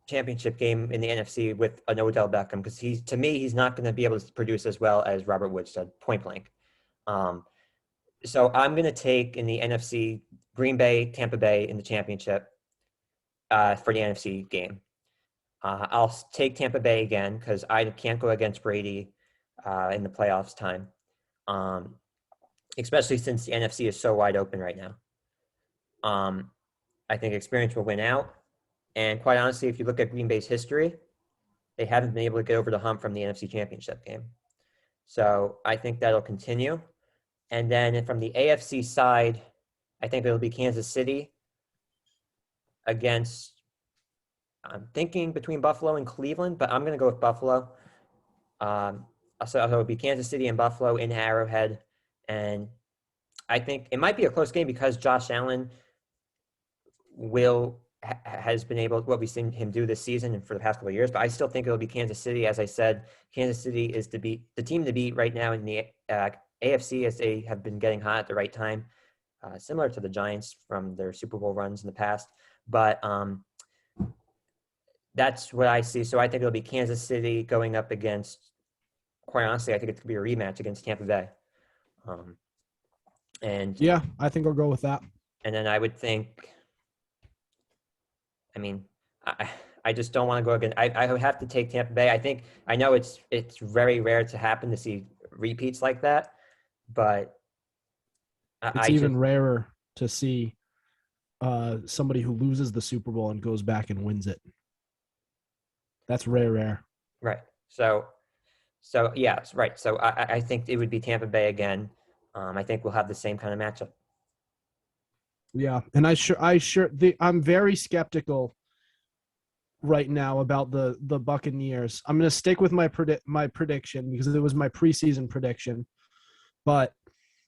championship game in the NFC with an Odell Beckham, because to me, he's not going to be able to produce as well as Robert Woods said, point blank. So I'm going to take in the NFC Green Bay, Tampa Bay in the championship for the NFC game. I'll take Tampa Bay again because I can't go against Brady in the playoffs time, especially since the NFC is so wide open right now. I think experience will win out. And quite honestly, if you look at Green Bay's history, they haven't been able to get over the hump from the NFC Championship game. So I think that'll continue. And then from the AFC side, I think it'll be Kansas City against, I'm thinking between Buffalo and Cleveland, but I'm going to go with Buffalo. So it'll be Kansas City and Buffalo in Arrowhead. And I think it might be a close game because Josh Allen has been able, what we've seen him do this season and for the past couple of years, but I still think it'll be Kansas City. As I said, Kansas City is the team to beat right now in the AFC, as they have been getting hot at the right time, similar to the Giants from their Super Bowl runs in the past. But that's what I see. So I think it'll be Kansas City going up against, quite honestly, I think it's going to be a rematch against Tampa Bay. And yeah, I think I'll go with that. And then I would think, I mean, I just don't want to go against. I would have to take Tampa Bay. I know it's very rare to happen to see repeats like that, but it's even rarer to see somebody who loses the Super Bowl and goes back and wins it. That's rare. Right. So yes, right. So I think it would be Tampa Bay again. I think we'll have the same kind of matchup. Yeah, and I'm very skeptical right now about the Buccaneers. I'm going to stick with my prediction because it was my preseason prediction. But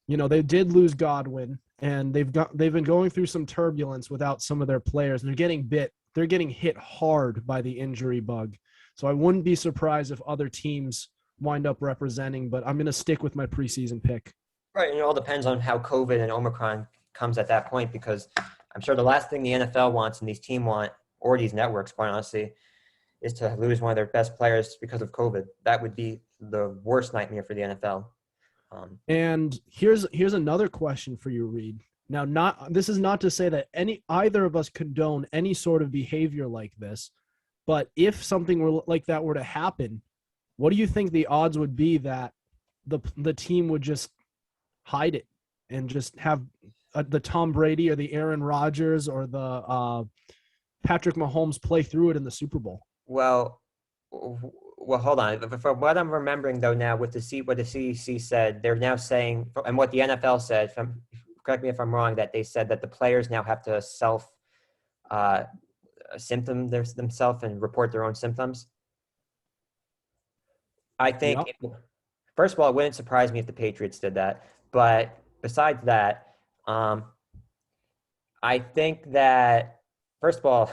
they did lose Godwin, and they've been going through some turbulence without some of their players. They're getting bit they're getting hit hard by the injury bug. So I wouldn't be surprised if other teams wind up representing, but I'm going to stick with my preseason pick. Right, and it all depends on how COVID and Omicron comes at that point, because I'm sure the last thing the NFL wants and these teams want, or these networks, quite honestly, is to lose one of their best players because of COVID. That would be the worst nightmare for the NFL. And here's another question for you, Reed. Now, this is not to say that either of us condone any sort of behavior like this, but if something like that were to happen, what do you think the odds would be that the team would just hide it and just have the Tom Brady or the Aaron Rodgers or the Patrick Mahomes play through it in the Super Bowl? Well, hold on. From what I'm remembering, though, now with what the CDC said, they're now saying, and what the NFL said, correct me if I'm wrong, that they said that the players now have to symptom themselves and report their own symptoms. I think, first of all, it wouldn't surprise me if the Patriots did that. But besides that, I think that, first of all,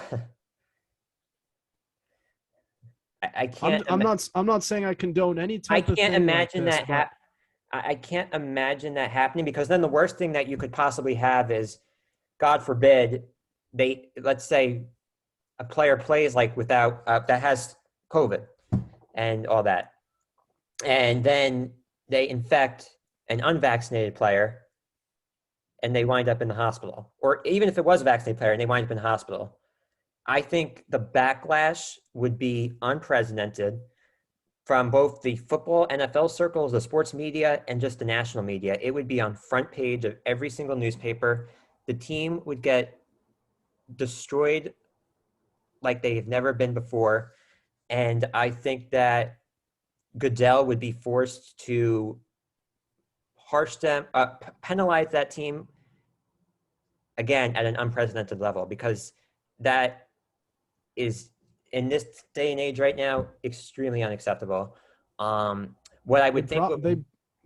I can't. I'm not saying I condone any type of thing. I can't imagine that happening, because then the worst thing that you could possibly have is, God forbid, let's say a player plays like without that has COVID and all that, and then they infect an unvaccinated player and they wind up in the hospital, or even if it was a vaccinated player and they wind up in the hospital. I think the backlash would be unprecedented from both the football, NFL circles, the sports media, and just the national media. It would be on front page of every single newspaper. The team would get destroyed like they've never been before. And I think that Goodell would be forced to penalize that team again at an unprecedented level, because that is, in this day and age right now, extremely unacceptable. What I would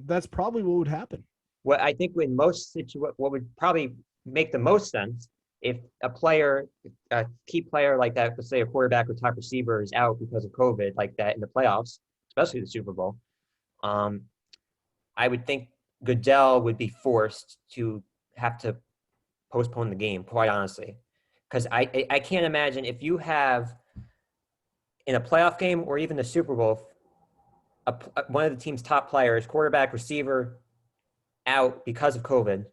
that's probably what would happen. What I think in most what would probably make the most sense, if a key player like that, let's say a quarterback or top receiver, is out because of COVID like that in the playoffs, especially the Super Bowl, I would think Goodell would be forced to have to postpone the game, quite honestly. Because I can't imagine, if you have, in a playoff game or even the Super Bowl, one of the team's top players, quarterback, receiver, out because of COVID,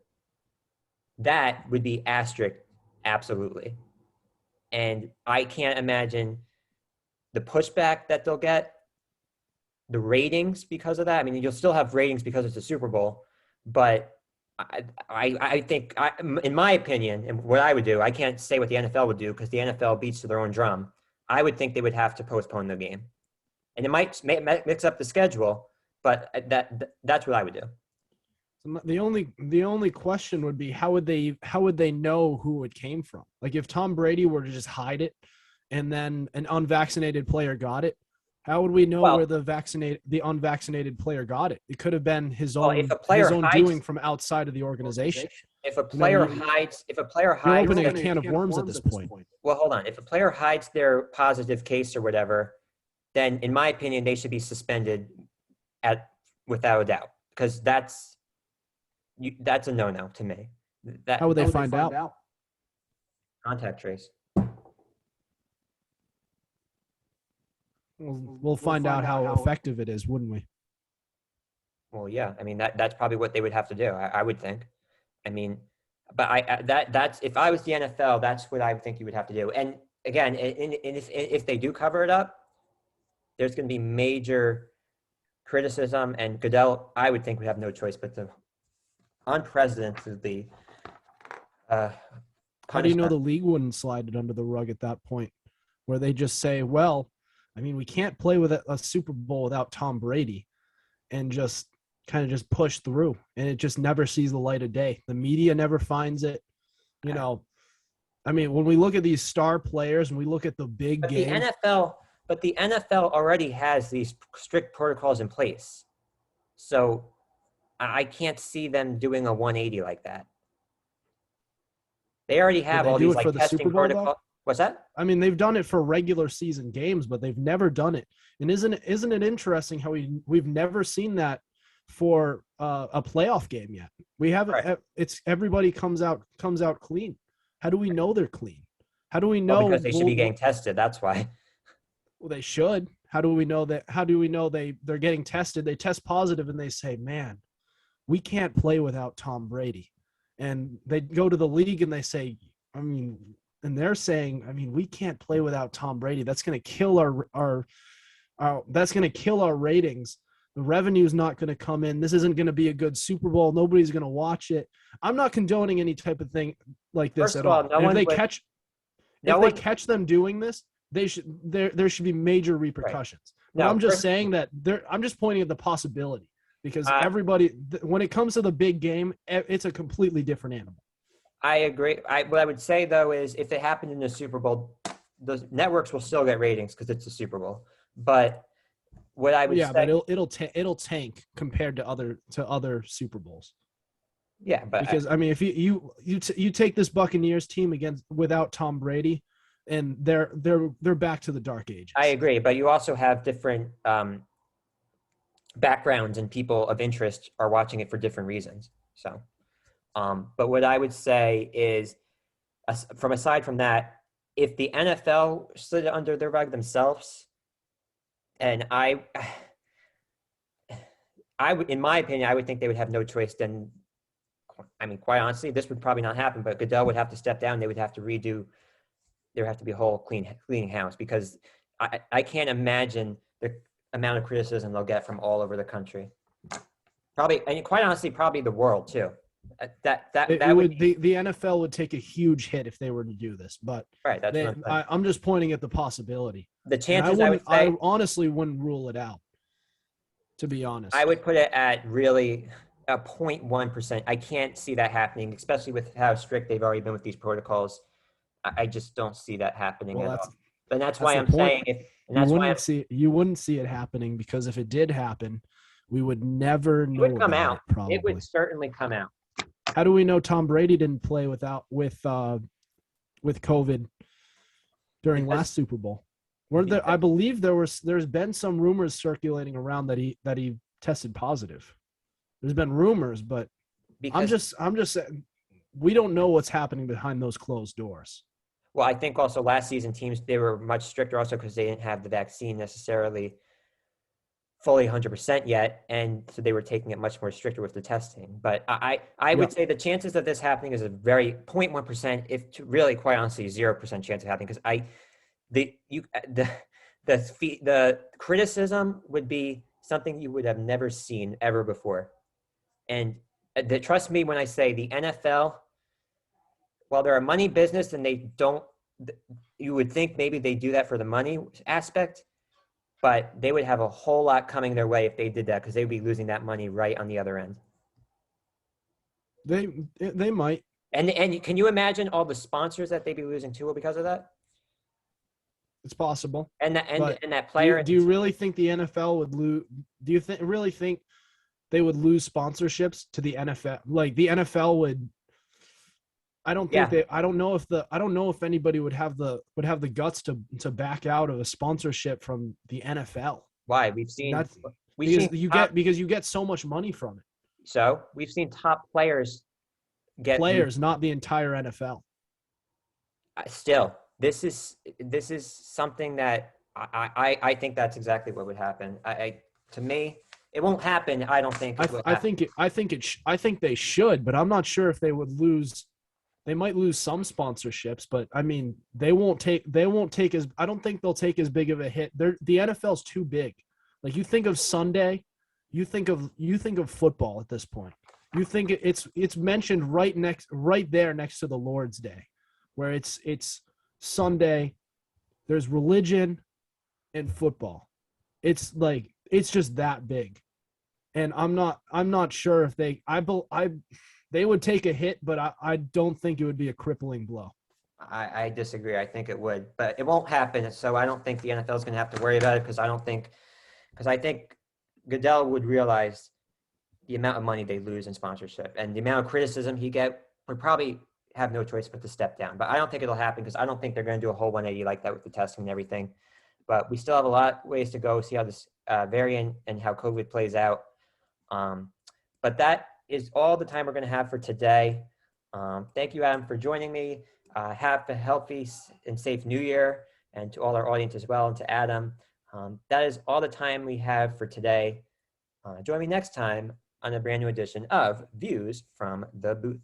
that would be asterisk, absolutely. And I can't imagine the pushback that they'll get, the ratings because of that. I mean, you'll still have ratings because it's a Super Bowl, but I think, in my opinion, and what I would do, I can't say what the NFL would do because the NFL beats to their own drum. I would think they would have to postpone the game, and it might mix up the schedule, but that's what I would do. The only question would be, how would they know who it came from? Like, if Tom Brady were to just hide it, and then an unvaccinated player got it, how would we know where the unvaccinated player got it? It could have been his own doing from outside of the organization. If a player hides, you're opening a can of worms at this point. Well, hold on. If a player hides their positive case or whatever, then in my opinion, they should be suspended without a doubt, because that's a no-no to me. How would they find out? Contact trace. We'll find out how effective it is, wouldn't we? Well, yeah. I mean, that's probably what they would have to do, I would think. I mean, but that's, if I was the NFL, that's what I would think you would have to do. And again, if they do cover it up, there's going to be major criticism, and Goodell, I would think, would have no choice but to unprecedentedly how do you know the league wouldn't slide it under the rug at that point, where they just say, well, I mean, we can't play with a Super Bowl without Tom Brady, and just kind of just push through, and it just never sees the light of day. The media never finds it. You know, I mean, when we look at these star players and we look at the big game. The NFL already has these strict protocols in place. So I can't see them doing a 180 like that. They already have all these like testing protocols. What's that? I mean, they've done it for regular season games, but they've never done it. And isn't it interesting how we've never seen that for a playoff game yet? We haven't. Right. It's everybody comes out clean. How do we know they're clean? How do we Well, know? because they should be getting tested. That's why. Well, they should. How do we know that? How do we know they're getting tested? They test positive and they say, "Man, we can't play without Tom Brady." And they go to the league and they say, I mean, and they're saying, I mean, we can't play without Tom Brady. That's going to kill our that's going to kill our ratings. The revenue is not going to come in. This isn't going to be a good Super Bowl. Nobody's going to watch it. I'm not condoning any type of thing like this First at of all, all. no And one if would. they catch them doing this, there should be major repercussions. Right. But No, I'm just saying that I'm just pointing at the possibility because everybody, when it comes to the big game, it's a completely different animal. I agree. What I would say though is if it happened in the Super Bowl, the networks will still get ratings because it's the Super Bowl. But what I would say, but it'll tank compared to other Super Bowls. Yeah, but because I mean, if you take this Buccaneers team without Tom Brady, and they're back to the dark ages. I agree, but you also have different backgrounds and people of interest are watching it for different reasons. So, but what I would say is, aside from that, if the NFL slid under their rug themselves, and I would, in my opinion, I would think they would have no choice then. I mean, quite honestly, this would probably not happen, but Goodell would have to step down. They would have to redo. There would have to be a whole cleaning house because I can't imagine the amount of criticism they'll get from all over the country. Probably, and quite honestly, probably the world too. The NFL would take a huge hit if they were to do this, but right. That's what I'm just pointing at the possibility. The chances I honestly wouldn't rule it out. To be honest, I would put it at really a 0.1%. I can't see that happening, especially with how strict they've already been with these protocols. I just don't see that happening at all. And that's why I'm saying you wouldn't see it happening, because if it did happen, we would never know. It would come out. Probably. It would certainly come out. How do we know Tom Brady didn't play with COVID during last Super Bowl? I believe there's been some rumors circulating around that he tested positive. There's been rumors, but I'm just saying, we don't know what's happening behind those closed doors. Well, I think also last season teams, they were much stricter also because they didn't have the vaccine necessarily fully 100% yet, and so they were taking it much more stricter with the testing. But I would say the chances of this happening is a very 0.1%, if really quite honestly 0% chance of happening, because the criticism would be something you would have never seen ever before. And trust me when I say the NFL, while they're a money business and you would think maybe they do that for the money aspect, but they would have a whole lot coming their way if they did that, because they'd be losing that money right on the other end. They might. And can you imagine all the sponsors that they'd be losing too because of that? It's possible. And that player. Do you really think the NFL would lose? Do you really think they would lose sponsorships to the NFL? Like the NFL would. I don't think I don't know if anybody would have the guts to back out of a sponsorship from the NFL. Why? Because you get so much money from it. So we've seen top players get not the entire NFL. Still, this is something that I think that's exactly what would happen. To me, it won't happen. I don't think. I think they should, but I'm not sure if they would lose. They might lose some sponsorships, but I mean, they won't take as, I don't think they'll take as big of a hit. The NFL's too big. Like you think of Sunday, you think of football at this point. You think it's mentioned right there next to the Lord's Day, where it's Sunday. There's religion and football. It's just that big. And I'm not sure if they would take a hit, but I don't think it would be a crippling blow. I disagree. I think it would, but it won't happen. So I don't think the NFL is going to have to worry about it, because I think Goodell would realize the amount of money they lose in sponsorship and the amount of criticism he get would probably have no choice but to step down. But I don't think it'll happen because I don't think they're going to do a whole 180 like that with the testing and everything. But we still have a lot of ways to go, see how this variant and how COVID plays out. But that is all the time we're going to have for today. Thank you, Adam, for joining me. Have a healthy and safe New Year, and to all our audience as well, and to Adam. That is all the time we have for today. Join me next time on a brand new edition of Views from the Booth.